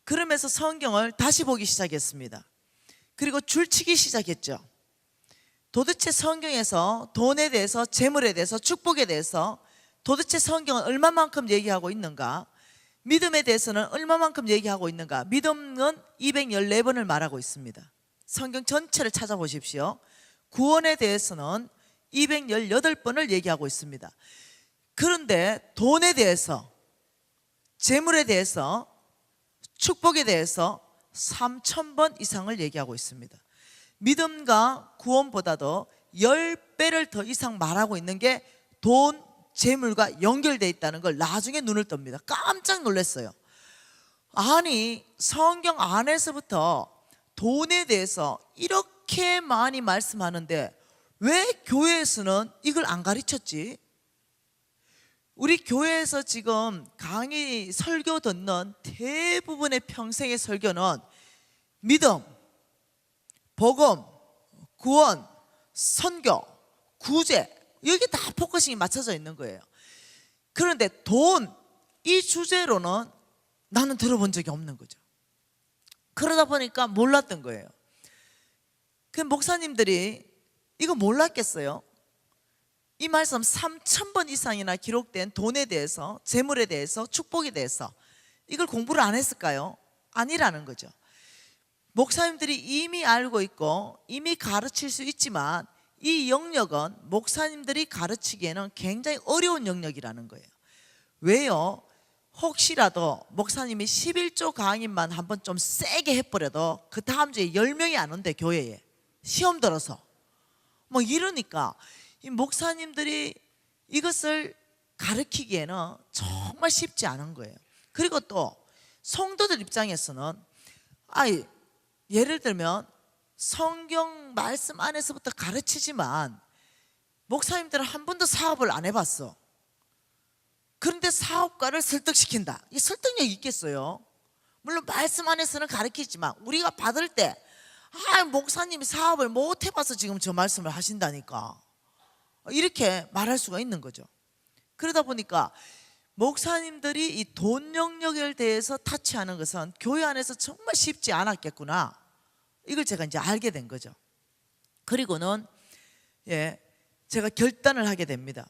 그러면서 성경을 다시 보기 시작했습니다. 그리고 줄치기 시작했죠. 도대체 성경에서 돈에 대해서, 재물에 대해서, 축복에 대해서 도대체 성경은 얼마만큼 얘기하고 있는가, 믿음에 대해서는 얼마만큼 얘기하고 있는가. 믿음은 214번을 말하고 있습니다. 성경 전체를 찾아보십시오. 구원에 대해서는 218번을 얘기하고 있습니다. 그런데 돈에 대해서, 재물에 대해서, 축복에 대해서 3000번 이상을 얘기하고 있습니다. 믿음과 구원보다도 10배를 더 이상 말하고 있는 게 돈, 재물과 연결되어 있다는 걸 나중에 눈을 떱니다. 깜짝 놀랐어요. 아니 성경 안에서부터 돈에 대해서 이렇게 많이 말씀하는데 왜 교회에서는 이걸 안 가르쳤지? 우리 교회에서 지금 강의 설교 듣는 대부분의 평생의 설교는 믿음, 복음, 구원, 선교, 구제, 여기 다 포커싱이 맞춰져 있는 거예요. 그런데 돈, 이 주제로는 나는 들어본 적이 없는 거죠. 그러다 보니까 몰랐던 거예요. 그 목사님들이 이거 몰랐겠어요? 이 말씀 3000번 이상이나 기록된 돈에 대해서, 재물에 대해서, 축복에 대해서 이걸 공부를 안 했을까요? 아니라는 거죠. 목사님들이 이미 알고 있고 이미 가르칠 수 있지만 이 영역은 목사님들이 가르치기에는 굉장히 어려운 영역이라는 거예요. 왜요? 혹시라도 목사님이 11조 강의만 한번 좀 세게 해버려도 그 다음 주에 10명이 안 온대, 교회에. 시험 들어서. 뭐 이러니까 이 목사님들이 이것을 가르치기에는 정말 쉽지 않은 거예요. 그리고 또 성도들 입장에서는 예를 들면 성경 말씀 안에서부터 가르치지만 목사님들은 한 번도 사업을 안 해봤어. 그런데 사업가를 설득시킨다. 이 설득력이 있겠어요? 물론 말씀 안에서는 가르치지만 우리가 받을 때 목사님이 사업을 못 해봐서 지금 저 말씀을 하신다니까, 이렇게 말할 수가 있는 거죠. 그러다 보니까 목사님들이 이 돈 영역에 대해서 타치하는 것은 교회 안에서 정말 쉽지 않았겠구나, 이걸 제가 이제 알게 된 거죠. 그리고는 제가 결단을 하게 됩니다.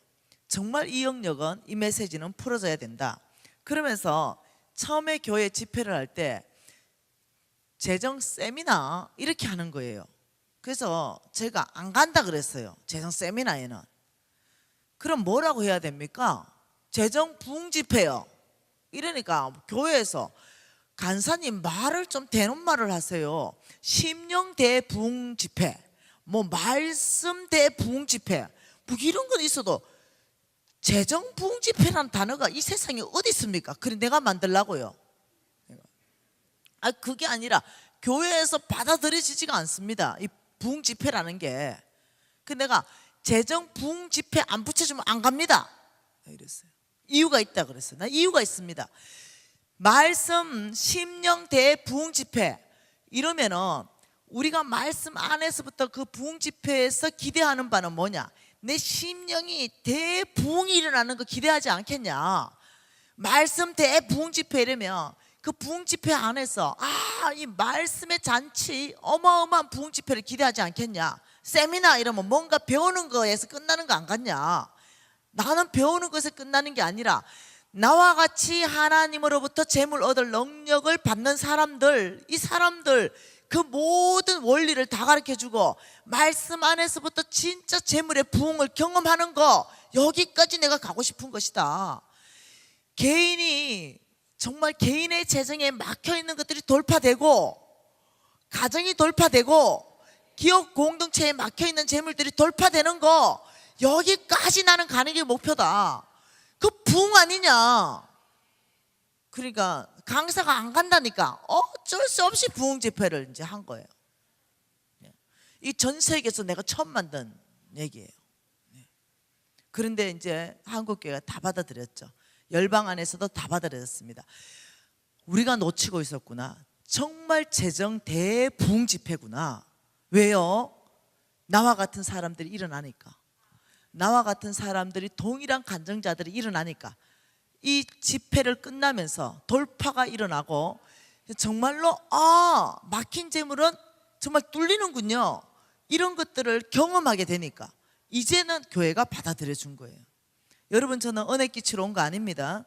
정말 이 영역은, 이 메시지는 풀어져야 된다. 그러면서 처음에 교회 집회를 할 때 재정 세미나 이렇게 하는 거예요. 그래서 제가 안 간다 그랬어요. 재정 세미나에는. 그럼 뭐라고 해야 됩니까? 재정 부흥 집회요. 이러니까 교회에서 간사님 말을 좀 되는 말을 하세요. 심령 대부흥 집회, 뭐 말씀 대부흥 집회, 뭐 이런 건 있어도 재정부흥지폐라는 단어가 이 세상에 어디 있습니까? 그래 내가 만들라고요. 그게 아니라 교회에서 받아들여지지가 않습니다. 이 부흥지폐라는 게. 그 내가 재정부흥지폐 안 붙여주면 안 갑니다. 이랬어요. 이유가 있다 그랬어요. 나 이유가 있습니다. 말씀 심령 대부흥집회 이러면은 우리가 말씀 안에서부터 그 부흥집회에서 기대하는 바는 뭐냐? 내 심령이 대부흥이 일어나는 거 기대하지 않겠냐? 말씀 대부흥집회 이러면 그 부흥집회 안에서 이 말씀의 잔치 어마어마한 부흥집회를 기대하지 않겠냐? 세미나 이러면 뭔가 배우는 거에서 끝나는 거 안 같냐? 나는 배우는 것에 끝나는 게 아니라 나와 같이 하나님으로부터 재물 얻을 능력을 받는 사람들, 이 사람들 그 모든 원리를 다 가르쳐주고 말씀 안에서부터 진짜 재물의 부흥을 경험하는 거, 여기까지 내가 가고 싶은 것이다. 개인이 정말 개인의 재정에 막혀있는 것들이 돌파되고, 가정이 돌파되고, 기업 공동체에 막혀있는 재물들이 돌파되는 거, 여기까지 나는 가는 게 목표다. 그 부흥 아니냐? 그러니까 강사가 안 간다니까 어쩔 수 없이 부흥 집회를 이제 한 거예요. 이 전 세계에서 내가 처음 만든 얘기예요. 그런데 이제 한국 교회가 다 받아들였죠. 열방 안에서도 다 받아들였습니다. 우리가 놓치고 있었구나. 정말 재정 대부흥 집회구나. 왜요? 나와 같은 사람들이 일어나니까. 나와 같은 사람들이 동일한 간증자들이 일어나니까 이 집회를 끝나면서 돌파가 일어나고 정말로 막힌 재물은 정말 뚫리는군요. 이런 것들을 경험하게 되니까 이제는 교회가 받아들여 준 거예요. 여러분, 저는 은혜 끼치러 온 거 아닙니다.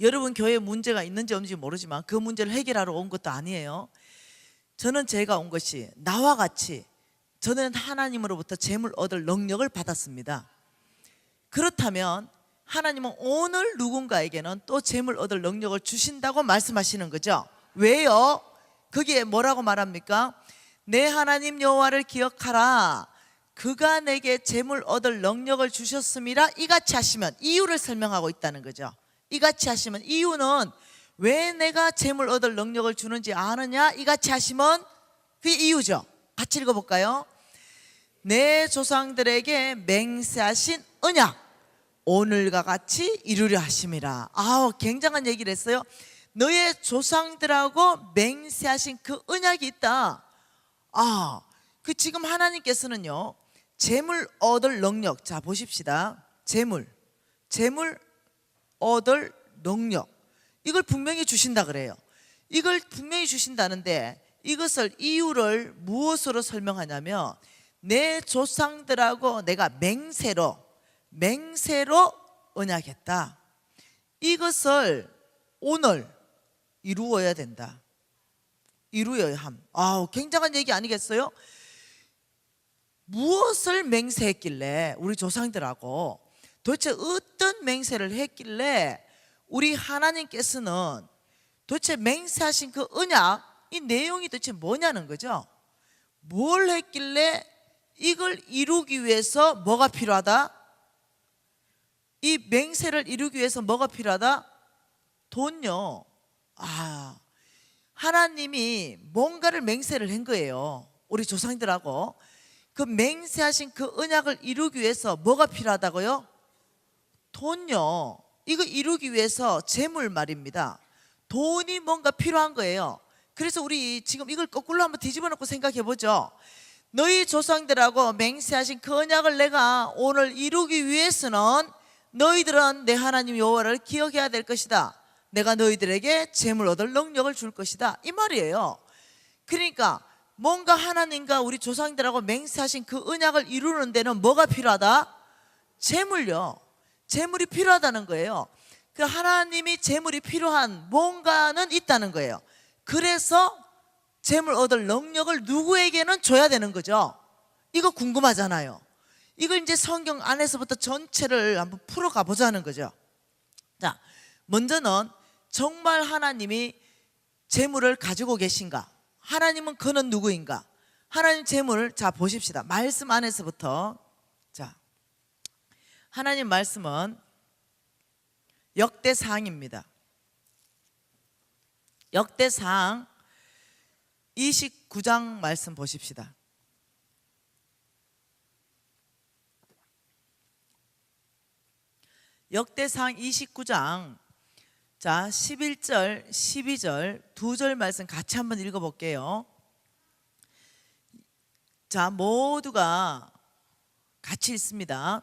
여러분 교회에 문제가 있는지 없는지 모르지만 그 문제를 해결하러 온 것도 아니에요. 저는 제가 온 것이 나와 같이 저는 하나님으로부터 재물 얻을 능력을 받았습니다. 그렇다면 하나님은 오늘 누군가에게는 또 재물 얻을 능력을 주신다고 말씀하시는 거죠. 왜요? 거기에 뭐라고 말합니까? 내 하나님 여호와를 기억하라. 그가 내게 재물 얻을 능력을 주셨음이라. 이같이 하시면, 이유를 설명하고 있다는 거죠. 이같이 하시면, 이유는 왜 내가 재물 얻을 능력을 주는지 아느냐? 이같이 하시면 그게 이유죠. 같이 읽어볼까요? 내 조상들에게 맹세하신 언약 오늘과 같이 이루려 하심이라. 굉장한 얘기를 했어요. 너의 조상들하고 맹세하신 그 언약이 있다. 그 지금 하나님께서는요, 재물 얻을 능력, 자 보십시다. 재물 얻을 능력, 이걸 분명히 주신다 그래요. 이걸 분명히 주신다는데 이것을 이유를 무엇으로 설명하냐면 내 조상들하고 내가 맹세로 언약했다. 이것을 오늘 이루어야 된다. 이루어야 함. 굉장한 얘기 아니겠어요? 무엇을 맹세했길래 우리 조상들하고 도대체 어떤 맹세를 했길래 우리 하나님께서는 도대체 맹세하신 그 언약, 이 내용이 도대체 뭐냐는 거죠. 뭘 했길래 이걸 이루기 위해서 뭐가 필요하다? 이 맹세를 이루기 위해서 뭐가 필요하다? 돈요. 하나님이 뭔가를 맹세를 한 거예요. 우리 조상들하고 그 맹세하신 그 언약을 이루기 위해서 뭐가 필요하다고요? 돈요. 이거 이루기 위해서 재물 말입니다. 돈이 뭔가 필요한 거예요. 그래서 우리 지금 이걸 거꾸로 한번 뒤집어 놓고 생각해 보죠. 너희 조상들하고 맹세하신 그 언약을 내가 오늘 이루기 위해서는 너희들은 내 하나님 여호와를 기억해야 될 것이다. 내가 너희들에게 재물 얻을 능력을 줄 것이다, 이 말이에요. 그러니까 뭔가 하나님과 우리 조상들하고 맹세하신 그 언약을 이루는 데는 뭐가 필요하다? 재물요. 재물이 필요하다는 거예요. 그 하나님이 재물이 필요한 뭔가는 있다는 거예요. 그래서 재물 얻을 능력을 누구에게는 줘야 되는 거죠. 이거 궁금하잖아요. 이걸 이제 성경 안에서부터 전체를 한번 풀어가 보자는 거죠. 자, 먼저는 정말 하나님이 재물을 가지고 계신가? 하나님은 그는 누구인가? 하나님 재물을 자 보십시다. 말씀 안에서부터. 자, 하나님 말씀은 역대사항입니다. 역대사항 29장 말씀 보십시다. 역대상 29장 자 11절 12절 두 절 말씀 같이 한번 읽어볼게요. 자 모두가 같이 읽습니다.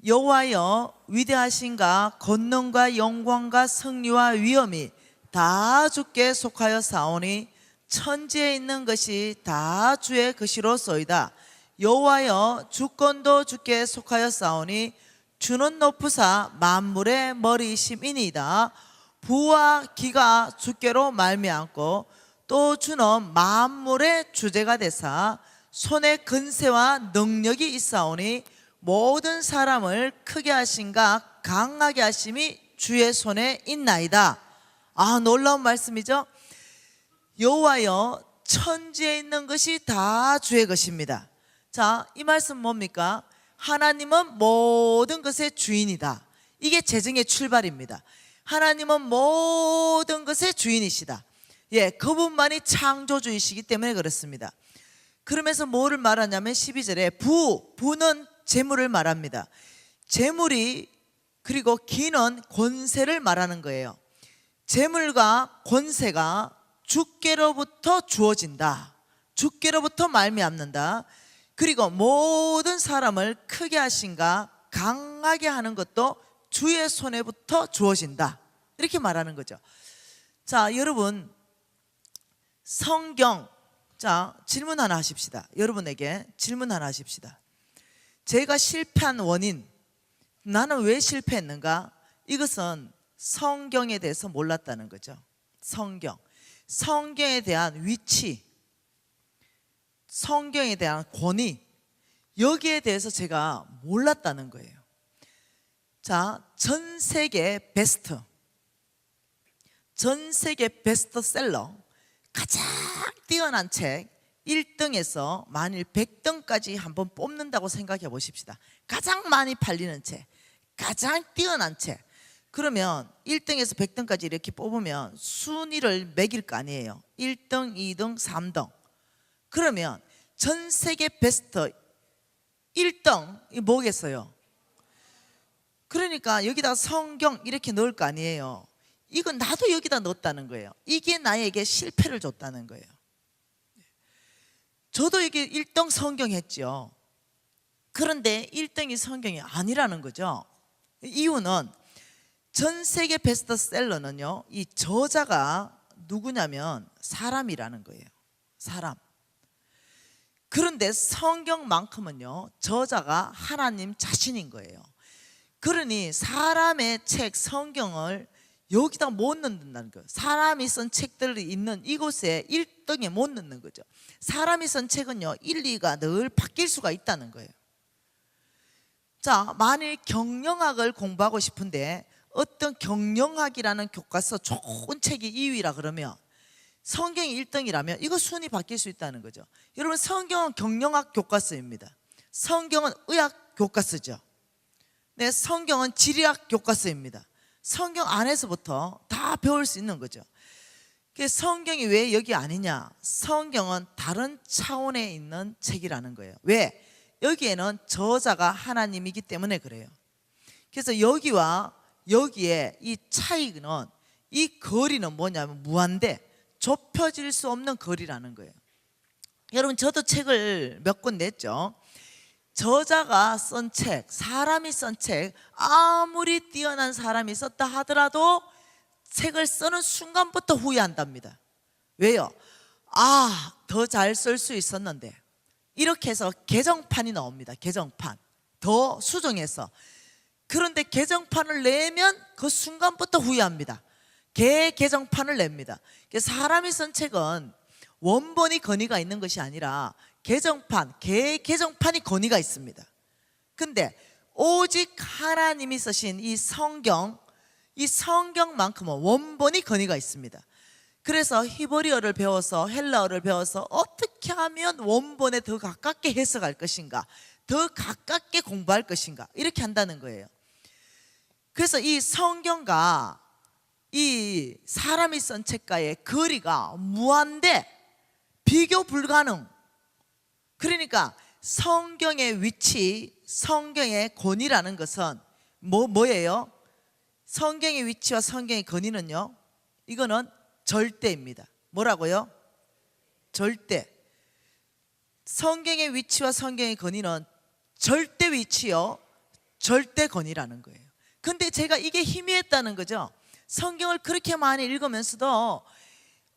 여호와여 위대하신가 권능과 영광과 승리와 위엄이 다 주께 속하여 사오니 천지에 있는 것이 다 주의 것이로소이다. 여호와여 주권도 주께 속하여 사오니 주는 높으사 만물의 머리이심이니이다. 부와 기가 주께로 말미암고 또 주는 만물의 주제가 되사 손에 근세와 능력이 있사오니 모든 사람을 크게 하신가 강하게 하심이 주의 손에 있나이다. 아 놀라운 말씀이죠. 여호와여 천지에 있는 것이 다 주의 것입니다. 자, 이 말씀 뭡니까? 하나님은 모든 것의 주인이다. 이게 재정의 출발입니다. 하나님은 모든 것의 주인이시다. 예, 그분만이 창조주이시기 때문에 그렇습니다. 그러면서 뭐를 말하냐면 12절에 부는 재물을 말합니다. 재물이 그리고 기는 권세를 말하는 거예요. 재물과 권세가 주께로부터 주어진다. 주께로부터 말미암는다. 그리고 모든 사람을 크게 하신가 강하게 하는 것도 주의 손에부터 주어진다. 이렇게 말하는 거죠. 자, 여러분 성경 자 질문 하나 하십시다. 여러분에게 질문 하나 하십시다. 제가 실패한 원인, 나는 왜 실패했는가? 이것은 성경에 대해서 몰랐다는 거죠. 성경에 대한 위치, 성경에 대한 권위, 여기에 대해서 제가 몰랐다는 거예요. 자, 전 세계 베스트셀러 가장 뛰어난 책 1등에서 만일 100등까지 한번 뽑는다고 생각해 보십시다. 가장 많이 팔리는 책, 가장 뛰어난 책. 그러면 1등에서 100등까지 이렇게 뽑으면 순위를 매길 거 아니에요. 1등, 2등, 3등. 그러면 전 세계 베스트 1등이 뭐겠어요? 그러니까 여기다 성경 이렇게 넣을 거 아니에요. 이건 나도 여기다 넣었다는 거예요. 이게 나에게 실패를 줬다는 거예요. 저도 이게 1등 성경 했죠. 그런데 1등이 성경이 아니라는 거죠. 이유는 전 세계 베스트셀러는요, 이 저자가 누구냐면 사람이라는 거예요. 사람. 그런데 성경만큼은요, 저자가 하나님 자신인 거예요. 그러니 사람의 책 성경을 여기다 못 넣는다는 거예요. 사람이 쓴 책들이 있는 이곳에 1등에 못 넣는 거죠. 사람이 쓴 책은요 1, 2가 늘 바뀔 수가 있다는 거예요. 자, 만일 경영학을 공부하고 싶은데 어떤 경영학이라는 교과서 좋은 책이 2위라 그러면 성경이 1등이라면 이거 순위 바뀔 수 있다는 거죠. 여러분 성경은 경영학 교과서입니다. 성경은 의학 교과서죠. 네, 성경은 지리학 교과서입니다. 성경 안에서부터 다 배울 수 있는 거죠. 성경이 왜 여기 아니냐? 성경은 다른 차원에 있는 책이라는 거예요. 왜? 여기에는 저자가 하나님이기 때문에 그래요. 그래서 여기와 여기에 이 차이는, 이 거리는 뭐냐면 무한대, 좁혀질 수 없는 거리라는 거예요. 여러분 저도 책을 몇 권 냈죠. 저자가 쓴 책, 사람이 쓴 책, 아무리 뛰어난 사람이 썼다 하더라도 책을 쓰는 순간부터 후회한답니다. 왜요? 아, 더 잘 쓸 수 있었는데. 이렇게 해서 개정판이 나옵니다. 개정판. 더 수정해서. 그런데 개정판을 내면 그 순간부터 후회합니다. 개정판을 냅니다. 사람이 쓴 책은 원본이 권위가 있는 것이 아니라 개정판이 권위가 있습니다. 근데 오직 하나님이 쓰신 이 성경만큼은 원본이 권위가 있습니다. 그래서 히브리어를 배워서 헬라어를 배워서 어떻게 어떻게 하면 원본에 더 가깝게 해석할 것인가, 더 가깝게 공부할 것인가, 이렇게 한다는 거예요. 그래서 이 성경과 이 사람이 쓴 책과의 거리가 무한대, 비교 불가능. 그러니까 성경의 위치, 성경의 권위라는 것은 뭐예요? 성경의 위치와 성경의 권위는요, 이거는 절대입니다. 뭐라고요? 절대. 성경의 위치와 성경의 권위는 절대 위치요, 절대 권위라는 거예요. 근데 제가 이게 희미했다는 거죠. 성경을 그렇게 많이 읽으면서도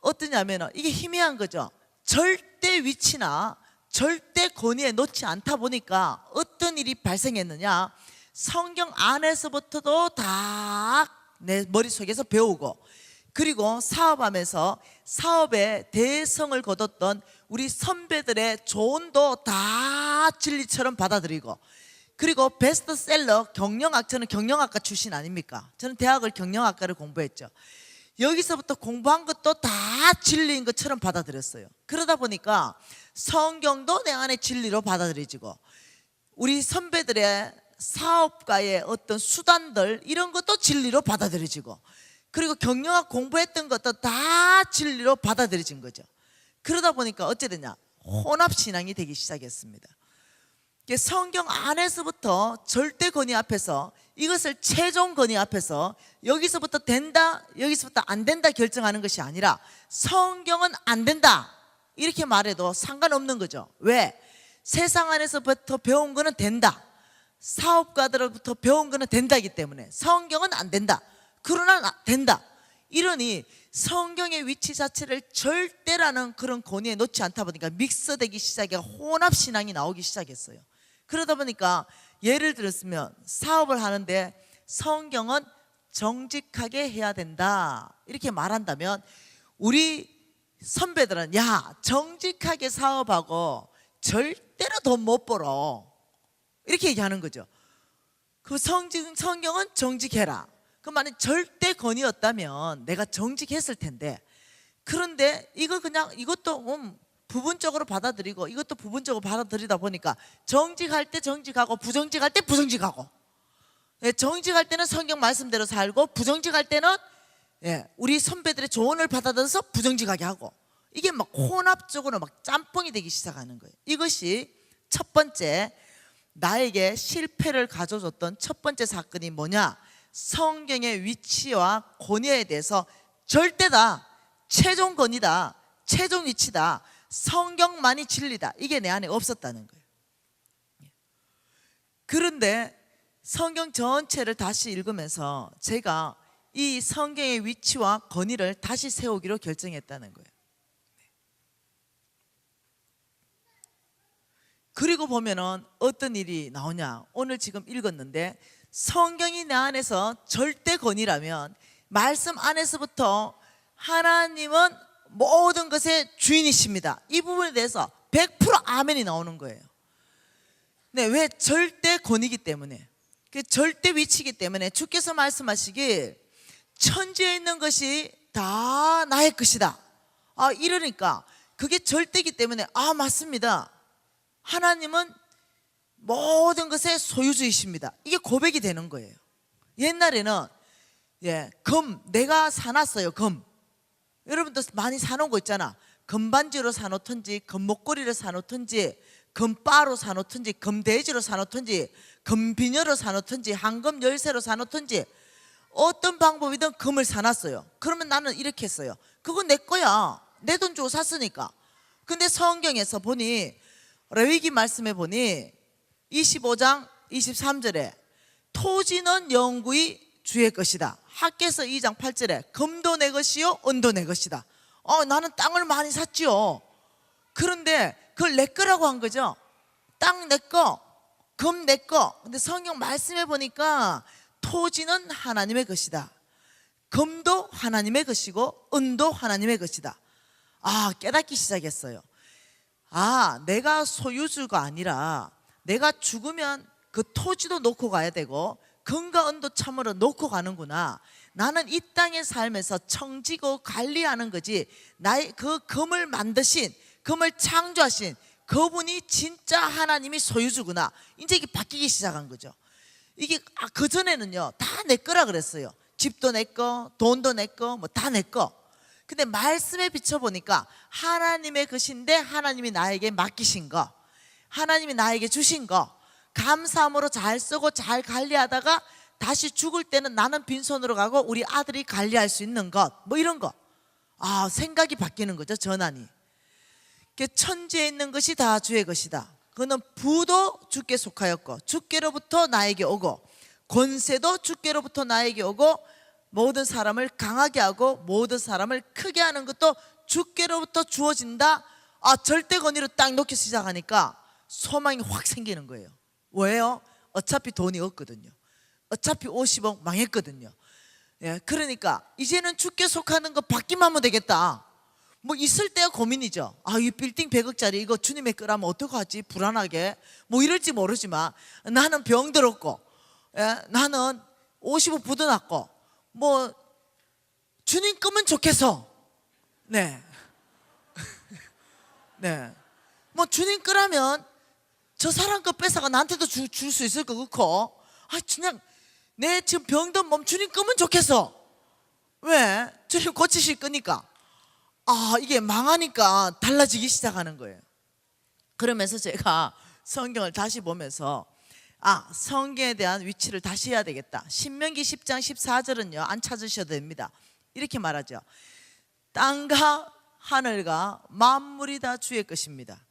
어떠냐면 이게 희미한 거죠. 절대 위치나 절대 권위에 놓지 않다 보니까 어떤 일이 발생했느냐, 성경 안에서부터도 다 내 머릿속에서 배우고, 그리고 사업하면서 사업에 대성을 거뒀던 우리 선배들의 조언도 다 진리처럼 받아들이고, 그리고 베스트셀러 경영학, 저는 경영학과 출신 아닙니까? 저는 대학을 경영학과를 공부했죠. 여기서부터 공부한 것도 다 진리인 것처럼 받아들였어요. 그러다 보니까 성경도 내 안에 진리로 받아들여지고, 우리 선배들의 사업가의 어떤 수단들, 이런 것도 진리로 받아들여지고, 그리고 경영학 공부했던 것도 다 진리로 받아들여진 거죠. 그러다 보니까 어찌 되냐, 혼합신앙이 되기 시작했습니다. 성경 안에서부터 절대 권위 앞에서, 이것을 최종 권위 앞에서 여기서부터 된다, 여기서부터 안 된다 결정하는 것이 아니라 성경은 안 된다 이렇게 말해도 상관없는 거죠. 왜? 세상 안에서부터 배운 거는 된다, 사업가들로부터 배운 거는 된다기 때문에 성경은 안 된다, 그러나 된다. 이러니 성경의 위치 자체를 절대라는 그런 권위에 놓지 않다 보니까 믹스되기 시작해, 혼합신앙이 나오기 시작했어요. 그러다 보니까 예를 들었으면 사업을 하는데 성경은 정직하게 해야 된다 이렇게 말한다면, 우리 선배들은 야, 정직하게 사업하고 절대로 돈 못 벌어 이렇게 얘기하는 거죠. 그 성경은 정직해라. 그 말은 절대 권위였다면 내가 정직했을 텐데, 그런데 이거 그냥 이것도 부분적으로 받아들이고 이것도 부분적으로 받아들이다 보니까 정직할 때 정직하고 부정직할 때 부정직하고, 정직할 때는 성경 말씀대로 살고 부정직할 때는 우리 선배들의 조언을 받아들여서 부정직하게 하고, 이게 막 혼합적으로 막 짬뽕이 되기 시작하는 거예요. 이것이 첫 번째, 나에게 실패를 가져줬던 첫 번째 사건이 뭐냐, 성경의 위치와 권위에 대해서 절대다, 최종 권위다, 최종 위치다, 성경만이 진리다, 이게 내 안에 없었다는 거예요. 그런데 성경 전체를 다시 읽으면서 제가 이 성경의 위치와 권위를 다시 세우기로 결정했다는 거예요. 그리고 보면은 어떤 일이 나오냐, 오늘 지금 읽었는데 성경이 내 안에서 절대 권위라면 말씀 안에서부터 하나님은 모든 것의 주인이십니다, 이 부분에 대해서 100% 아멘이 나오는 거예요. 네, 왜? 절대 권위이기 때문에, 절대 위치이기 때문에 주께서 말씀하시길 천지에 있는 것이 다 나의 것이다, 이러니까 그게 절대이기 때문에 맞습니다, 하나님은 모든 것의 소유주이십니다, 이게 고백이 되는 거예요. 옛날에는 내가 사놨어요. 금, 여러분도 많이 사놓은 거 있잖아. 금반지로 사놓든지 금목걸이를 사놓든지 금바로 사놓든지 금돼지로 사놓든지 금비녀로 사놓든지 황금 열쇠로 사놓든지 어떤 방법이든 금을 사놨어요. 그러면 나는 이렇게 했어요. 그건 내 거야, 내 돈 주고 샀으니까. 근데 성경에서 보니, 레위기 말씀에 보니 25장 23절에 토지는 영구히 주의 것이다. 학개서 2장 8절에 금도 내 것이요 은도 내 것이다. 나는 땅을 많이 샀지요. 그런데 그걸 내 거라고 한 거죠. 땅 내 거, 금 내 거. 근데 성경 말씀해 보니까 토지는 하나님의 것이다, 금도 하나님의 것이고 은도 하나님의 것이다. 깨닫기 시작했어요. 내가 소유주가 아니라 내가 죽으면 그 토지도 놓고 가야 되고 금과 은도 참으로 놓고 가는구나. 나는 이 땅에 살면서 청지고 관리하는 거지, 나의 그 금을 만드신 금을 창조하신 그분이 진짜 하나님이 소유주구나. 이제 이게 바뀌기 시작한 거죠. 이게 그전에는요 다 내 거라 그랬어요. 집도 내 거, 돈도 내 거, 뭐 다 내 거. 근데 말씀에 비춰보니까 하나님의 것인데 하나님이 나에게 맡기신 거, 하나님이 나에게 주신 거 감사함으로 잘 쓰고 잘 관리하다가 다시 죽을 때는 나는 빈손으로 가고 우리 아들이 관리할 수 있는 것, 뭐 이런 거. 생각이 바뀌는 거죠. 전환이. 천지에 있는 것이 다 주의 것이다. 그는 부도 주께 속하였고 주께로부터 나에게 오고 권세도 주께로부터 나에게 오고 모든 사람을 강하게 하고 모든 사람을 크게 하는 것도 주께로부터 주어진다. 절대 권위로 딱 놓기 시작하니까 소망이 확 생기는 거예요. 왜요? 어차피 돈이 없거든요. 어차피 50억 망했거든요. 그러니까 이제는 주께 속하는 거 받기만 하면 되겠다. 뭐 있을 때가 고민이죠. 이 빌딩 100억짜리 이거 주님의 거라면 어떡하지? 불안하게 뭐 이럴지 모르지만 나는 병들었고 나는 50억 부도 났고 뭐 주님 거면 좋겠어. 네. 뭐 주님 거라면 저 사람 거 뺏어가 나한테도 줄 수 있을 거 같고 그냥 내 지금 병든 몸 주님 거면 좋겠어. 왜? 주님 고치실 거니까. 이게 망하니까 달라지기 시작하는 거예요. 그러면서 제가 성경을 다시 보면서 성경에 대한 위치를 다시 해야 되겠다. 신명기 10장 14절은요 안 찾으셔도 됩니다. 이렇게 말하죠. 땅과 하늘과 만물이 다 주의 것입니다.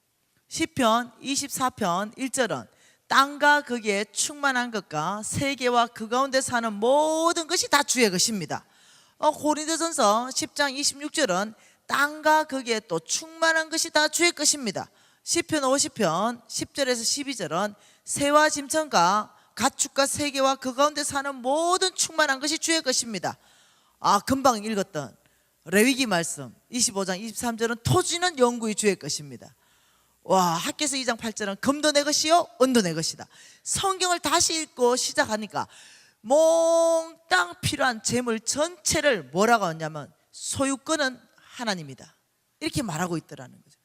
시편 24편 1절은 땅과 거기에 충만한 것과 세계와 그 가운데 사는 모든 것이 다 주의 것입니다. 고린도전서 10장 26절은 땅과 거기에 또 충만한 것이 다 주의 것입니다. 시편 50편 10절에서 12절은 새와 짐승과 가축과 세계와 그 가운데 사는 모든 충만한 것이 주의 것입니다. 금방 읽었던 레위기 말씀 25장 23절은 토지는 영구히 주의 것입니다. 학개서 2장 8절은 금도 내 것이요 은도 내 것이다. 성경을 다시 읽고 시작하니까 몽땅 필요한 재물 전체를 뭐라고 하냐면 소유권은 하나님이다. 이렇게 말하고 있더라는 거죠.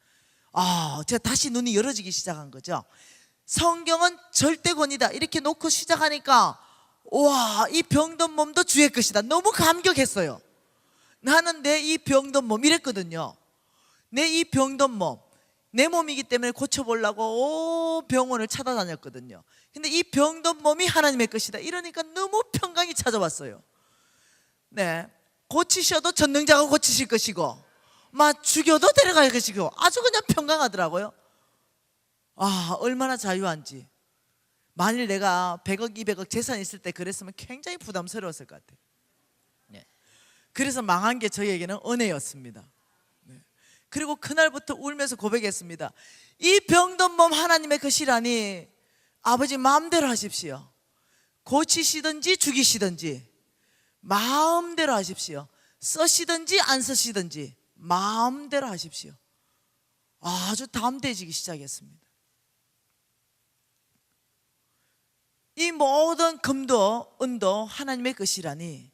제가 다시 눈이 열어지기 시작한 거죠. 성경은 절대권이다. 이렇게 놓고 시작하니까 이 병든 몸도 주의 것이다. 너무 감격했어요. 나는 내 이 병든 몸 이랬거든요. 내 이 병든 몸 내 몸이기 때문에 고쳐보려고 병원을 찾아다녔거든요. 근데 이 병든 몸이 하나님의 것이다. 이러니까 너무 평강이 찾아왔어요. 고치셔도 전능자가 고치실 것이고 죽여도 데려갈 것이고 아주 그냥 평강하더라고요. 얼마나 자유한지. 만일 내가 100억 200억 재산이 있을 때 그랬으면 굉장히 부담스러웠을 것 같아요. 그래서 망한 게 저희에게는 은혜였습니다. 그리고 그날부터 울면서 고백했습니다. 이 병든 몸 하나님의 것이라니 아버지 마음대로 하십시오. 고치시든지 죽이시든지 마음대로 하십시오. 쓰시든지 안 쓰시든지 마음대로 하십시오. 아주 담대해지기 시작했습니다. 이 모든 금도 은도 하나님의 것이라니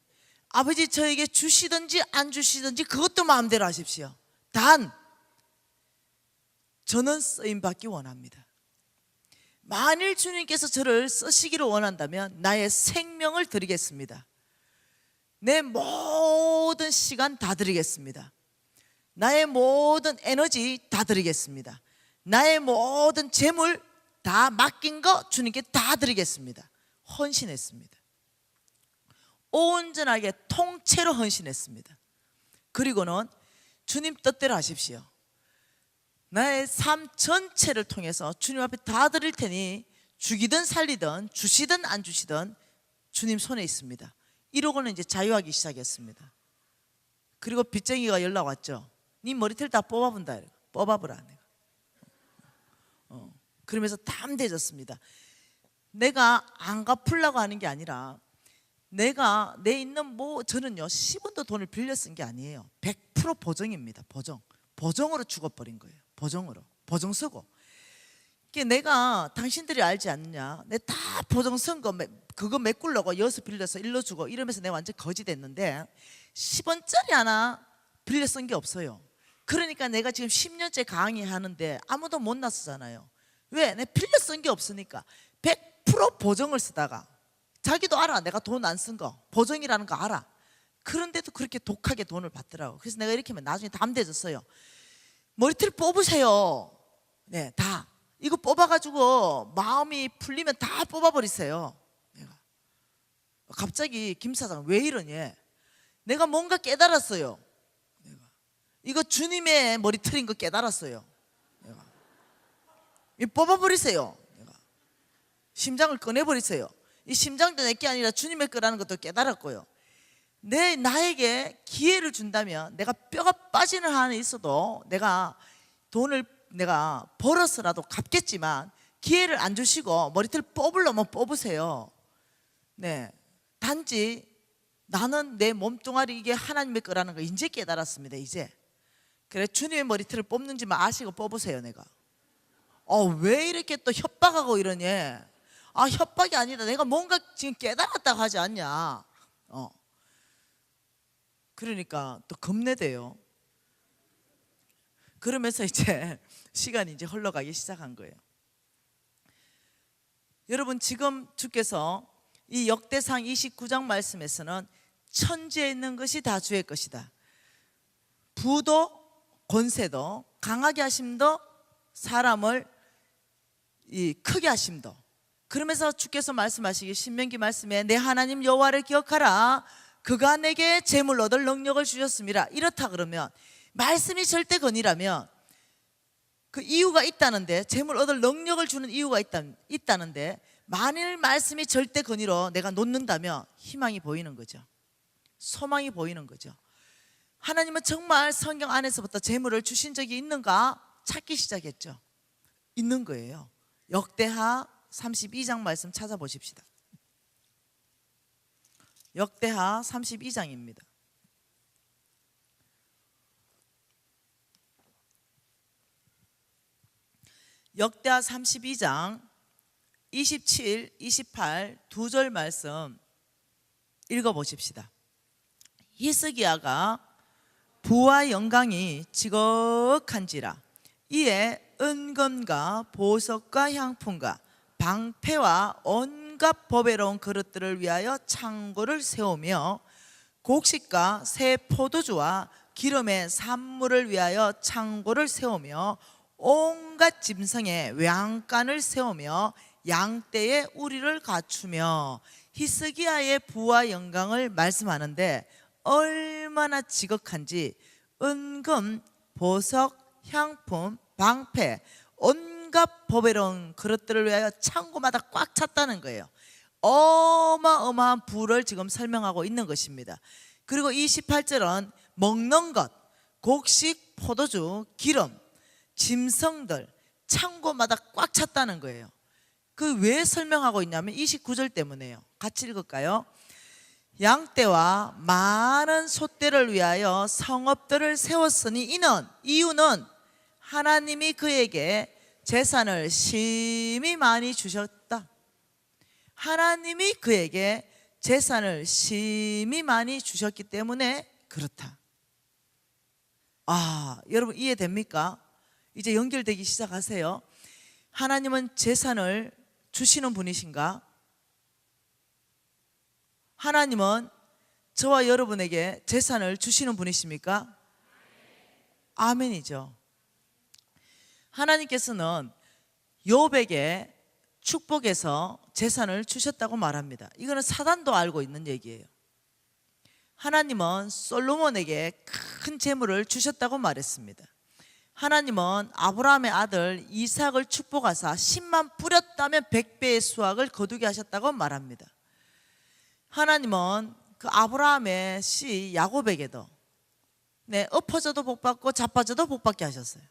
아버지 저에게 주시든지 안 주시든지 그것도 마음대로 하십시오. 단 저는 쓰임받기 원합니다. 만일 주님께서 저를 쓰시기를 원한다면 나의 생명을 드리겠습니다. 내 모든 시간 다 드리겠습니다. 나의 모든 에너지 다 드리겠습니다. 나의 모든 재물 다 맡긴 거 주님께 다 드리겠습니다. 헌신했습니다. 온전하게 통째로 헌신했습니다. 그리고는 주님 뜻대로 하십시오. 나의 삶 전체를 통해서 주님 앞에 다 드릴 테니 죽이든 살리든 주시든 안 주시든 주님 손에 있습니다. 이러고는 이제 자유하기 시작했습니다. 그리고 빚쟁이가 연락 왔죠. 네 머리털 다 뽑아본다. 뽑아보라. 그러면서 담대해졌습니다. 내가 안 갚으려고 하는 게 아니라 내가 내 있는 저는요 10원도 돈을 빌려 쓴 게 아니에요. 100% 보정입니다. 보정으로 죽어버린 거예요. 보정 쓰고 내가 당신들이 알지 않느냐 내 다 보정 쓴 거 그거 메꾸려고 여기서 빌려서 일로 주고 이러면서 내가 완전 거지 됐는데 10원짜리 하나 빌려 쓴 게 없어요. 그러니까 내가 지금 10년째 강의하는데 아무도 못 나서잖아요. 왜? 내 필려 쓴 게 없으니까. 100% 보정을 쓰다가 자기도 알아. 내가 돈 안 쓴 거 보정이라는 거 알아. 그런데도 그렇게 독하게 돈을 받더라고. 그래서 내가 이렇게 하면 나중에 담대해졌어요. 머리털 뽑으세요. 네, 다 이거 뽑아가지고 마음이 풀리면 다 뽑아버리세요. 내가 갑자기 김 사장 왜 이러니? 내가 뭔가 깨달았어요. 내가 이거 주님의 머리털인 거 깨달았어요. 내가 이 뽑아버리세요. 내가 심장을 꺼내버리세요. 이 심장도 내게 아니라 주님의 거라는 것도 깨달았고요. 나에게 기회를 준다면 내가 뼈가 빠지는 한에 있어도 내가 돈을 내가 벌어서라도 갚겠지만 기회를 안 주시고 머리털 뽑으려면 뽑으세요. 네, 단지 나는 내 몸뚱아리 이게 하나님의 거라는 거 이제 깨달았습니다. 이제 그래 주님의 머리털을 뽑는지만 아시고 뽑으세요. 내가 왜 이렇게 또 협박하고 이러니? 협박이 아니다. 내가 뭔가 지금 깨달았다고 하지 않냐? 그러니까 또 겁내대요. 그러면서 이제 시간이 이제 흘러가기 시작한 거예요. 여러분 지금 주께서 이 역대상 29장 말씀에서는 천지에 있는 것이 다 주의 것이다. 부도 권세도 강하게 하심도 사람을 크게 하심도. 그러면서 주께서 말씀하시기 신명기 말씀에 내 하나님 여호와를 기억하라. 그가 내게 재물 얻을 능력을 주셨습니다. 이렇다 그러면 말씀이 절대건이라면 그 이유가 있다는데, 재물 얻을 능력을 주는 이유가 있다는데 만일 말씀이 절대건이로 내가 놓는다면 희망이 보이는 거죠. 소망이 보이는 거죠. 하나님은 정말 성경 안에서부터 재물을 주신 적이 있는가 찾기 시작했죠. 있는 거예요. 역대하 32장 말씀 찾아보십시다. 역대하 32장입니다. 역대하 32장 27, 28 두 절 말씀 읽어보십시다. 히스기야가 부와 영광이 지극한지라 이에 은금과 보석과 향품과 방패와 온갖 보배로운 그릇들을 위하여 창고를 세우며 곡식과 새 포도주와 기름의 산물을 위하여 창고를 세우며 온갖 짐승의 외양간을 세우며 양떼의 우리를 갖추며 히스기야의 부와 영광을 말씀하는데 얼마나 지극한지 은금, 보석, 향품, 방패 온갖 보배로운 그릇들을 위하여 창고마다 꽉 찼다는 거예요. 어마어마한 부를 지금 설명하고 있는 것입니다. 그리고 28절은 먹는 것, 곡식, 포도주, 기름, 짐승들 창고마다 꽉 찼다는 거예요. 그 왜 설명하고 있냐면 29절 때문에요. 같이 읽을까요? 양떼와 많은 소떼를 위하여 성읍들을 세웠으니 이유는 하나님이 그에게 재산을 심히 많이 주셨다. 하나님이 그에게 재산을 심히 많이 주셨기 때문에 그렇다. 여러분 이해됩니까? 이제 연결되기 시작하세요. 하나님은 재산을 주시는 분이신가? 하나님은 저와 여러분에게 재산을 주시는 분이십니까? 아멘이죠. 하나님께서는 욥에게 축복해서 재산을 주셨다고 말합니다. 이거는 사단도 알고 있는 얘기예요. 하나님은 솔로몬에게 큰 재물을 주셨다고 말했습니다. 하나님은 아브라함의 아들 이삭을 축복하사 10만 뿌렸다면 100배의 수확을 거두게 하셨다고 말합니다. 하나님은 그 아브라함의 씨 야곱에게도 엎어져도 복받고 자빠져도 복받게 하셨어요.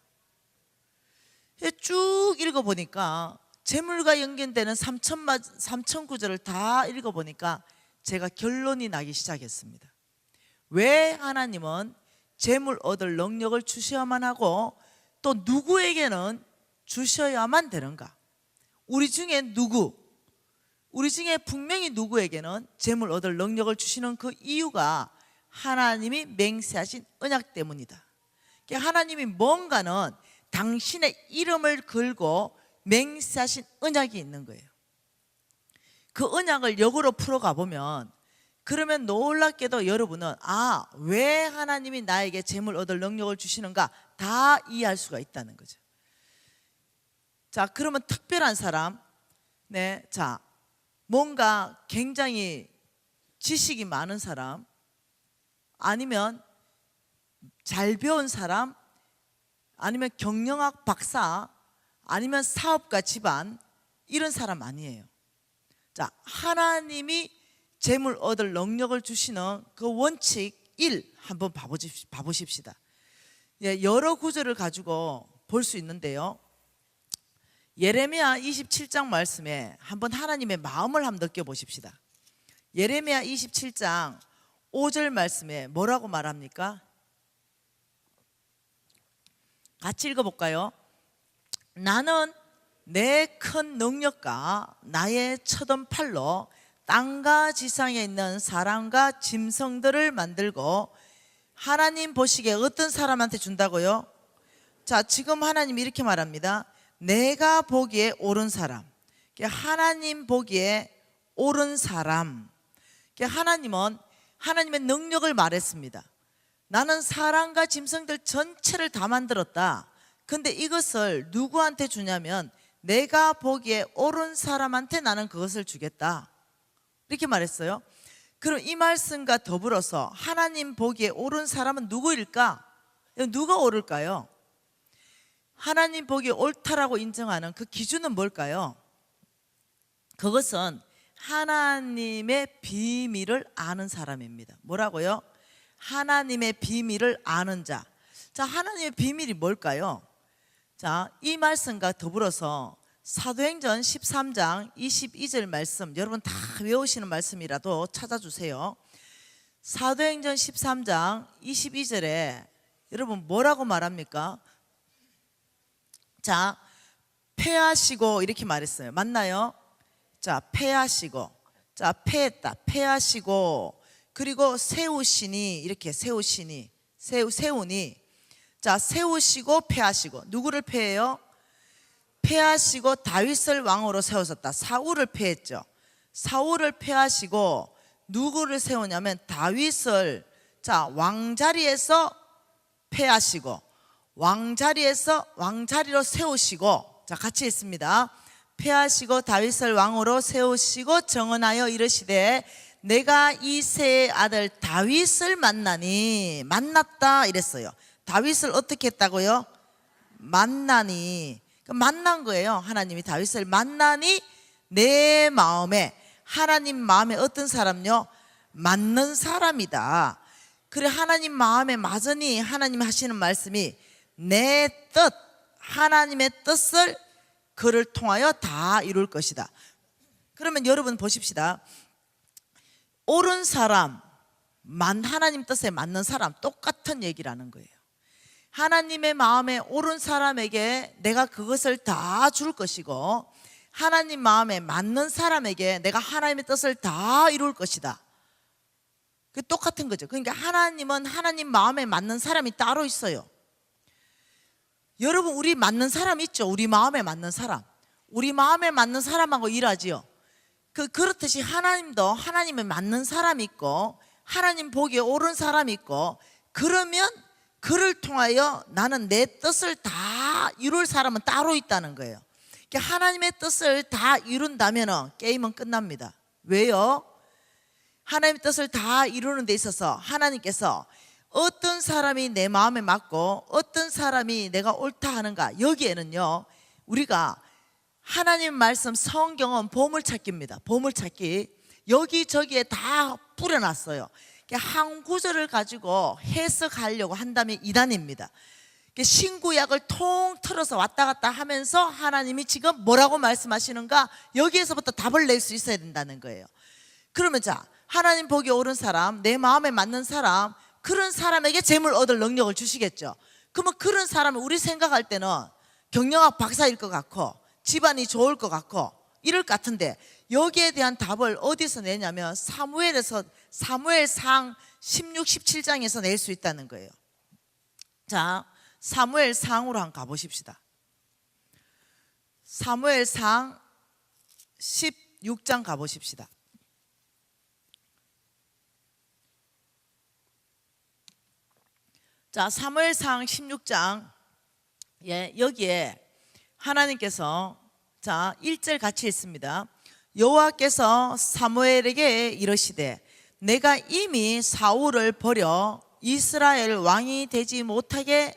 쭉 읽어보니까 재물과 연결되는 3천 구절을 다 읽어보니까 제가 결론이 나기 시작했습니다. 왜 하나님은 재물 얻을 능력을 주셔야만 하고 또 누구에게는 주셔야만 되는가? 우리 중에 분명히 누구에게는 재물 얻을 능력을 주시는 그 이유가 하나님이 맹세하신 언약 때문이다. 하나님이 뭔가는 당신의 이름을 걸고 맹세하신 언약이 있는 거예요. 그 언약을 역으로 풀어가 보면, 그러면 놀랍게도 여러분은 왜 하나님이 나에게 재물 얻을 능력을 주시는가 다 이해할 수가 있다는 거죠. 자, 그러면 특별한 사람, 자, 뭔가 굉장히 지식이 많은 사람, 아니면 잘 배운 사람, 아니면 경영학 박사, 아니면 사업가 집안, 이런 사람 아니에요. 자, 하나님이 재물 얻을 능력을 주시는 그 원칙 1 한번 봐보십시다. 여러 구절을 가지고 볼 수 있는데요, 예레미야 27장 말씀에 한번 하나님의 마음을 한번 느껴보십시다. 예레미야 27장 5절 말씀에 뭐라고 말합니까? 같이 읽어볼까요? 나는 내 큰 능력과 나의 쳐든 팔로 땅과 지상에 있는 사람과 짐승들을 만들고, 하나님 보시기에 어떤 사람한테 준다고요? 자, 지금 하나님이 이렇게 말합니다. 내가 보기에 옳은 사람, 하나님 보기에 옳은 사람. 하나님은 하나님의 능력을 말했습니다. 나는 사람과 짐승들 전체를 다 만들었다. 근데 이것을 누구한테 주냐면 내가 보기에 옳은 사람한테 나는 그것을 주겠다, 이렇게 말했어요. 그럼 이 말씀과 더불어서 하나님 보기에 옳은 사람은 누구일까? 누가 옳을까요? 하나님 보기에 옳다라고 인정하는 그 기준은 뭘까요? 그것은 하나님의 비밀을 아는 사람입니다. 뭐라고요? 하나님의 비밀을 아는 자. 자, 하나님의 비밀이 뭘까요? 자, 이 말씀과 더불어서 사도행전 13장 22절 말씀, 여러분 다 외우시는 말씀이라도 찾아주세요. 사도행전 13장 22절에 여러분 뭐라고 말합니까? 자, 패하시고 이렇게 말했어요. 맞나요? 자, 패하시고, 자, 패했다, 패하시고, 그리고 세우시니, 이렇게 세우시니, 세우니. 자, 세우시고 패하시고. 누구를 패해요? 패하시고 다윗을 왕으로 세우셨다. 사울을 패했죠. 사울을 패하시고 누구를 세우냐면 다윗을, 자, 왕자리에서 패하시고 왕자리에서 왕자리로 세우시고, 자, 같이 있습니다. 패하시고 다윗을 왕으로 세우시고 정언하여 이르시되 내가 이새의 아들 다윗을 만나니, 만났다 이랬어요. 다윗을 어떻게 했다고요? 만나니. 만난 거예요. 하나님이 다윗을 만나니 내 마음에, 하나님 마음에 어떤 사람요? 맞는 사람이다. 그래, 하나님 마음에 맞으니 하나님 하시는 말씀이 내 뜻, 하나님의 뜻을 그를 통하여 다 이룰 것이다. 그러면 여러분 보십시다. 옳은 사람, 하나님 뜻에 맞는 사람, 똑같은 얘기라는 거예요. 하나님의 마음에 옳은 사람에게 내가 그것을 다 줄 것이고, 하나님 마음에 맞는 사람에게 내가 하나님의 뜻을 다 이룰 것이다. 그게 똑같은 거죠. 그러니까 하나님은 하나님 마음에 맞는 사람이 따로 있어요. 여러분, 우리 맞는 사람 있죠? 우리 마음에 맞는 사람. 우리 마음에 맞는 사람하고 일하지요. 그렇듯이 하나님도 하나님에 맞는 사람이 있고 하나님 보기에 옳은 사람이 있고, 그러면 그를 통하여 나는 내 뜻을 다 이룰 사람은 따로 있다는 거예요. 그러니까 하나님의 뜻을 다 이룬다면 게임은 끝납니다. 왜요? 하나님의 뜻을 다 이루는 데 있어서 하나님께서 어떤 사람이 내 마음에 맞고 어떤 사람이 내가 옳다 하는가, 여기에는요 우리가 하나님 말씀, 성경은 보물찾기입니다. 보물찾기. 여기저기에 다 뿌려놨어요. 한 구절을 가지고 해석하려고 한다면 이단입니다. 신구약을 통틀어서 왔다 갔다 하면서 하나님이 지금 뭐라고 말씀하시는가, 여기에서부터 답을 낼 수 있어야 된다는 거예요. 그러면 자, 하나님 보기 옳은 사람, 내 마음에 맞는 사람, 그런 사람에게 재물 얻을 능력을 주시겠죠. 그러면 그런 사람을 우리 생각할 때는 경영학 박사일 것 같고 집안이 좋을 것 같고 이럴 것 같은데, 여기에 대한 답을 어디서 내냐면 사무엘상 16, 17장에서 낼 수 있다는 거예요. 자, 사무엘상으로 한번 가보십시다. 사무엘상 16장 가보십시다. 자, 사무엘상 16장, 여기에 하나님께서, 자, 1절 같이 읽습니다. 여호와께서 사무엘에게 이르시되 내가 이미 사울을 버려 이스라엘 왕이 되지 못하게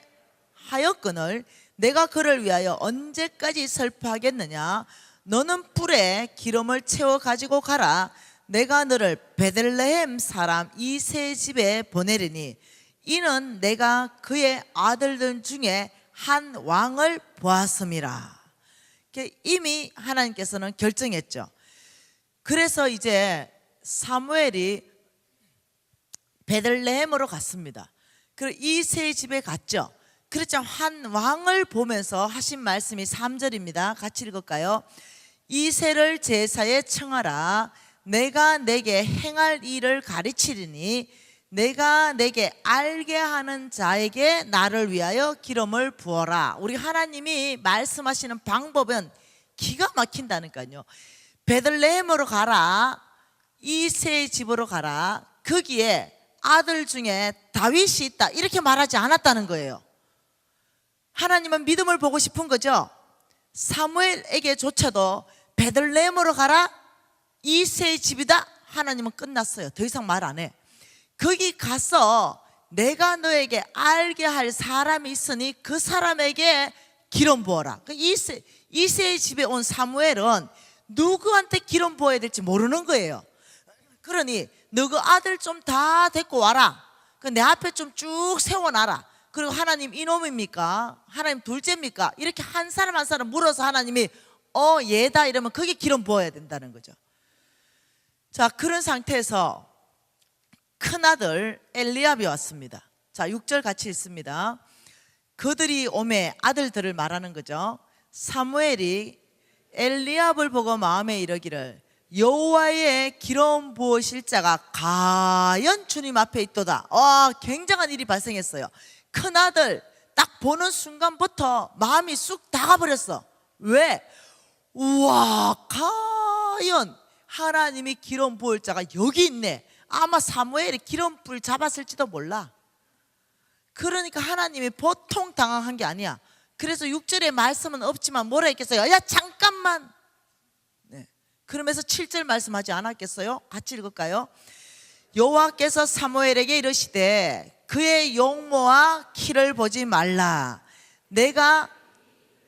하였거늘 내가 그를 위하여 언제까지 슬퍼하겠느냐. 너는 뿔에 기름을 채워 가지고 가라. 내가 너를 베들레헴 사람 이세 집에 보내리니 이는 내가 그의 아들들 중에 한 왕을 보았음이라. 이미 하나님께서는 결정했죠. 그래서 이제 사무엘이 베들레헴으로 갔습니다. 그리고 이세 집에 갔죠. 그렇죠. 한 왕을 보면서 하신 말씀이 3절입니다. 같이 읽을까요? 이세를 제사에 청하라. 내가 내게 행할 일을 가르치리니 내가 내게 알게 하는 자에게 나를 위하여 기름을 부어라. 우리 하나님이 말씀하시는 방법은 기가 막힌다니까요. 베들레헴으로 가라. 이세의 집으로 가라. 거기에 아들 중에 다윗이 있다. 이렇게 말하지 않았다는 거예요. 하나님은 믿음을 보고 싶은 거죠. 사무엘에게조차도 베들레헴으로 가라. 이세의 집이다. 하나님은 끝났어요. 더 이상 말 안 해. 거기 가서 내가 너에게 알게 할 사람이 있으니 그 사람에게 기름 부어라. 이세의 집에 온 사무엘은 누구한테 기름 부어야 될지 모르는 거예요. 그러니 너 그 아들 좀 다 데리고 와라. 내 앞에 좀 쭉 세워놔라. 그리고 하나님 이놈입니까? 하나님 둘째입니까? 이렇게 한 사람 한 사람 물어서 하나님이 얘다 이러면 거기 기름 부어야 된다는 거죠. 자, 그런 상태에서 큰아들 엘리압이 왔습니다. 자, 6절 같이 읽습니다. 그들이 오매 아들들을 말하는 거죠. 사무엘이 엘리압을 보고 마음에 이르기를 여호와의 기름 부으실 자가 과연 주님 앞에 있도다. 굉장한 일이 발생했어요. 큰아들 딱 보는 순간부터 마음이 쑥 다가버렸어. 왜? 우와, 과연 하나님이 기름 부을 자가 여기 있네. 아마 사무엘이 기름불 잡았을지도 몰라. 그러니까 하나님이 보통 당황한 게 아니야. 그래서 6절에 말씀은 없지만 뭐라 했겠어요? 야, 잠깐만. 그러면서 7절 말씀하지 않았겠어요? 같이 읽을까요? 여호와께서 사무엘에게 이르시되 그의 용모와 키를 보지 말라. 내가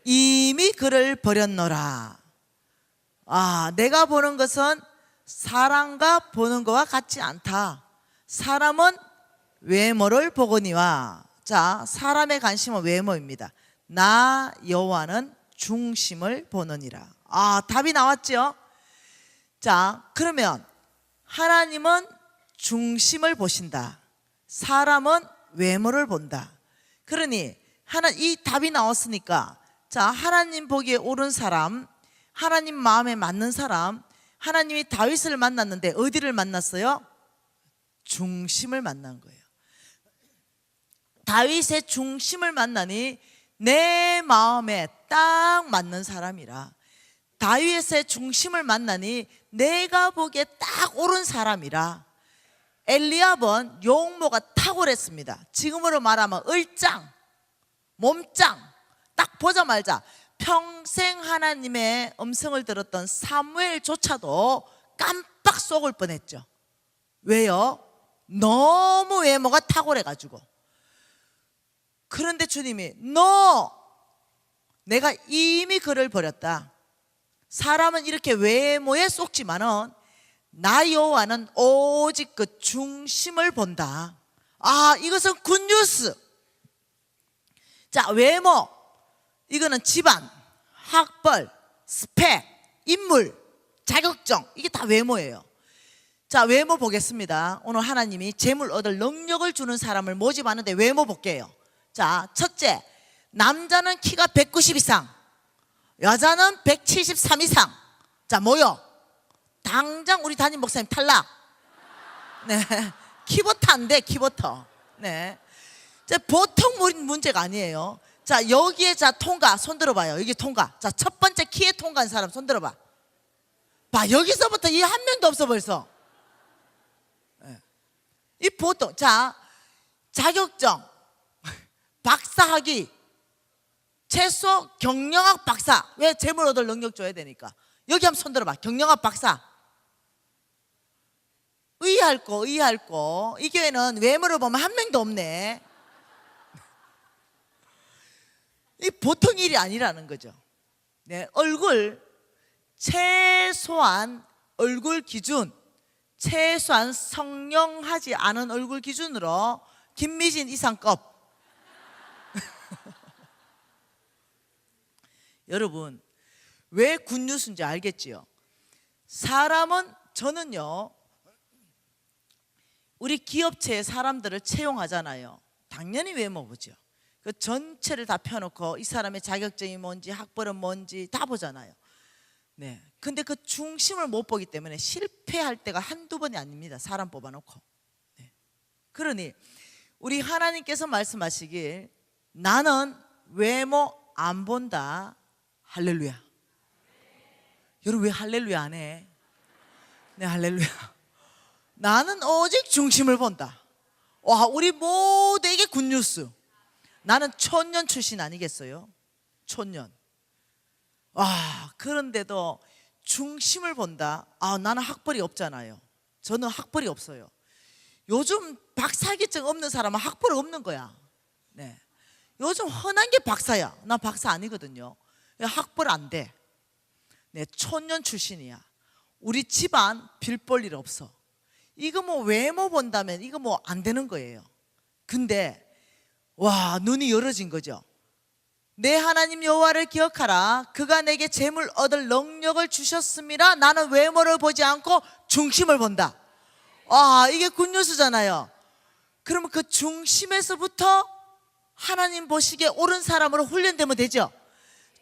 이미 그를 버렸노라. 내가 보는 것은 사람과 보는 것과 같지 않다. 사람은 외모를 보거니와. 자, 사람의 관심은 외모입니다. 나 여호와는 중심을 보느니라. 답이 나왔죠? 자, 그러면 하나님은 중심을 보신다. 사람은 외모를 본다. 그러니 이 답이 나왔으니까, 자, 하나님 보기에 옳은 사람, 하나님 마음에 맞는 사람, 하나님이 다윗을 만났는데 어디를 만났어요? 중심을 만난 거예요. 다윗의 중심을 만나니 내 마음에 딱 맞는 사람이라. 다윗의 중심을 만나니 내가 보기에 딱 옳은 사람이라. 엘리압은 용모가 탁월했습니다. 지금으로 말하면 얼짱, 몸짱. 딱 보자마자 평생 하나님의 음성을 들었던 사무엘조차도 깜빡 속을 뻔했죠. 왜요? 너무 외모가 탁월해가지고. 그런데 주님이 내가 이미 그를 버렸다. 사람은 이렇게 외모에 쏙지만은 나 여호와는 오직 그 중심을 본다. 이것은 굿뉴스. 자, 외모, 이거는 집안, 학벌, 스펙, 인물, 자격증, 이게 다 외모예요. 자, 외모 보겠습니다. 오늘 하나님이 재물 얻을 능력을 주는 사람을 모집하는데 외모 볼게요. 자, 첫째, 남자는 키가 190 이상, 여자는 173 이상. 자, 뭐요? 당장 우리 담임 목사님 탈락. 네, 키부터 안 돼, 키부터. 네. 보통 문제가 아니에요. 자, 여기에 자 통과 손 들어봐요. 여기 통과. 자, 첫 번째 키에 통과한 사람 손 들어봐. 봐, 여기서부터 이 한 명도 없어 벌써. 이 보통 자 자격증 박사학위 최소 경영학 박사. 왜 재물 얻을 능력 줘야 되니까. 여기 한번 손 들어봐. 경영학 박사. 의아할 거. 이 교회는 외모를 보면 한 명도 없네. 이 보통 일이 아니라는 거죠. 네, 얼굴 최소한 얼굴 기준, 최소한 성령하지 않은 얼굴 기준으로 김미진 이상급. 여러분, 왜 굿뉴스인지 알겠지요? 사람은, 저는요, 우리 기업체의 사람들을 채용하잖아요. 당연히 외모 보죠. 그 전체를 다 펴놓고 이 사람의 자격증이 뭔지 학벌은 뭔지 다 보잖아요. 네. 근데 그 중심을 못 보기 때문에 실패할 때가 한두 번이 아닙니다. 사람 뽑아놓고. 네. 그러니 우리 하나님께서 말씀하시길 나는 외모 안 본다. 할렐루야. 여러분 왜 할렐루야 안 해? 네, 할렐루야. 나는 오직 중심을 본다. 와, 우리 모두에게 굿뉴스. 나는 촌년 출신 아니겠어요? 촌년. 와, 그런데도 중심을 본다. 아, 나는 학벌이 없잖아요. 저는 학벌이 없어요. 요즘 박사학위증 없는 사람은 학벌 없는 거야. 네. 요즘 흔한 게 박사야. 나 박사 아니거든요. 학벌 안 돼. 네, 촌년 출신이야. 우리 집안 빌 볼 일 없어. 이거 뭐 외모 본다면 이거 뭐 안 되는 거예요. 근데 와, 눈이 열어진 거죠. 내 하나님 여호와를 기억하라. 그가 내게 재물 얻을 능력을 주셨습니다. 나는 외모를 보지 않고 중심을 본다. 아, 이게 굿뉴스잖아요. 그러면 그 중심에서부터 하나님 보시기에 옳은 사람으로 훈련되면 되죠.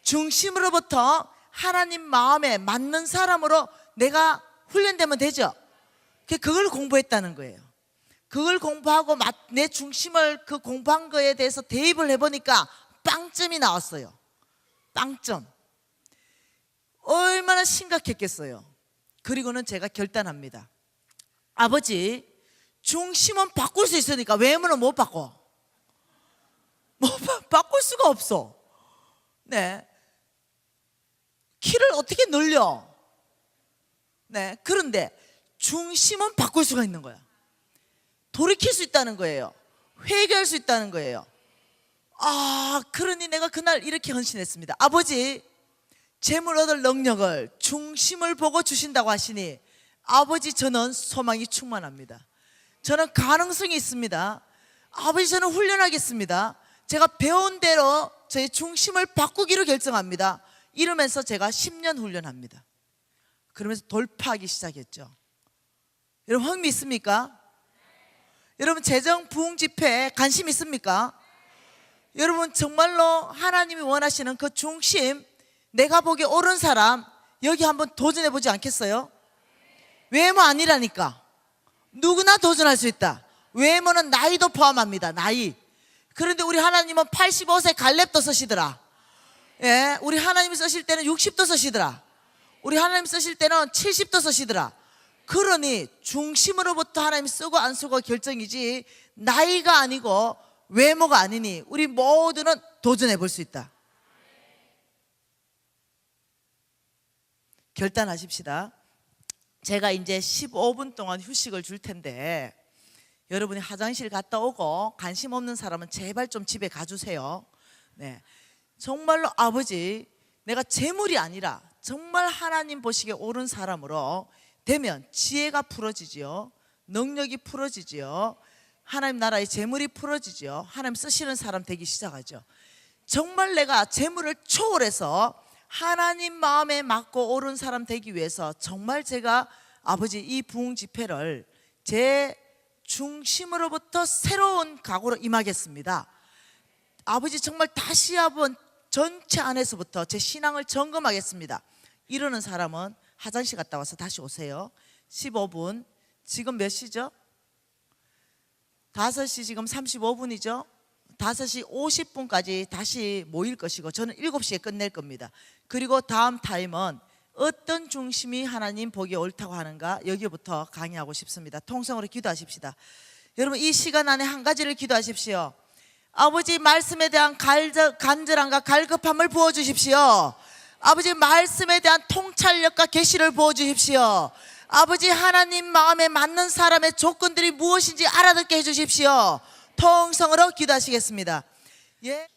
중심으로부터 하나님 마음에 맞는 사람으로 내가 훈련되면 되죠. 그걸 공부했다는 거예요. 그걸 공부하고 내 중심을 그 공부한 거에 대해서 대입을 해보니까 빵점이 나왔어요. 빵점. 얼마나 심각했겠어요. 그리고는 제가 결단합니다. 아버지, 중심은 바꿀 수 있으니까 외모는 못 바꿔. 바꿀 수가 없어. 네. 키를 어떻게 늘려? 네. 그런데 중심은 바꿀 수가 있는 거야. 돌이킬 수 있다는 거예요. 회개할 수 있다는 거예요. 아, 그러니 내가 그날 이렇게 헌신했습니다. 아버지, 재물 얻을 능력을 중심을 보고 주신다고 하시니 아버지, 저는 소망이 충만합니다. 저는 가능성이 있습니다. 아버지, 저는 훈련하겠습니다. 제가 배운 대로 저의 중심을 바꾸기로 결정합니다. 이러면서 제가 10년 훈련합니다. 그러면서 돌파하기 시작했죠. 여러분 흥미 있습니까? 여러분 재정 부흥 집회에 관심 있습니까? 여러분 정말로 하나님이 원하시는 그 중심, 내가 보기에 옳은 사람 여기 한번 도전해 보지 않겠어요? 외모 아니라니까. 누구나 도전할 수 있다. 외모는 나이도 포함합니다. 나이. 그런데 우리 하나님은 85세 갈렙도 쓰시더라. 예, 우리 하나님이 쓰실 때는 60도 쓰시더라. 우리 하나님 쓰실 때는 70도 쓰시더라. 그러니 중심으로부터 하나님 쓰고 안 쓰고 결정이지 나이가 아니고 외모가 아니니 우리 모두는 도전해 볼 수 있다. 결단하십시다. 제가 이제 15분 동안 휴식을 줄 텐데 여러분이 화장실 갔다 오고 관심 없는 사람은 제발 좀 집에 가주세요. 네, 정말로 아버지, 내가 재물이 아니라 정말 하나님 보시기에 옳은 사람으로 되면 지혜가 풀어지지요. 능력이 풀어지지요. 하나님 나라의 재물이 풀어지지요. 하나님 쓰시는 사람 되기 시작하죠. 정말 내가 재물을 초월해서 하나님 마음에 맞고 옳은 사람 되기 위해서 정말 제가 아버지 이 부흥 집회를 제 중심으로부터 새로운 각오로 임하겠습니다. 아버지 정말 다시 한번 전체 안에서부터 제 신앙을 점검하겠습니다. 이러는 사람은 화장실 갔다 와서 다시 오세요. 15분. 지금 몇 시죠? 5시 지금 35분이죠? 5시 50분까지 다시 모일 것이고 저는 7시에 끝낼 겁니다. 그리고 다음 타임은 어떤 중심이 하나님 보기에 옳다고 하는가 여기부터 강의하고 싶습니다. 통성으로 기도하십시다. 여러분 이 시간 안에 한 가지를 기도하십시오. 아버지 말씀에 대한 간절함과 갈급함을 부어주십시오. 아버지 말씀에 대한 통찰력과 계시를 부어주십시오. 아버지 하나님 마음에 맞는 사람의 조건들이 무엇인지 알아듣게 해주십시오. 통성으로 기도하시겠습니다. 예.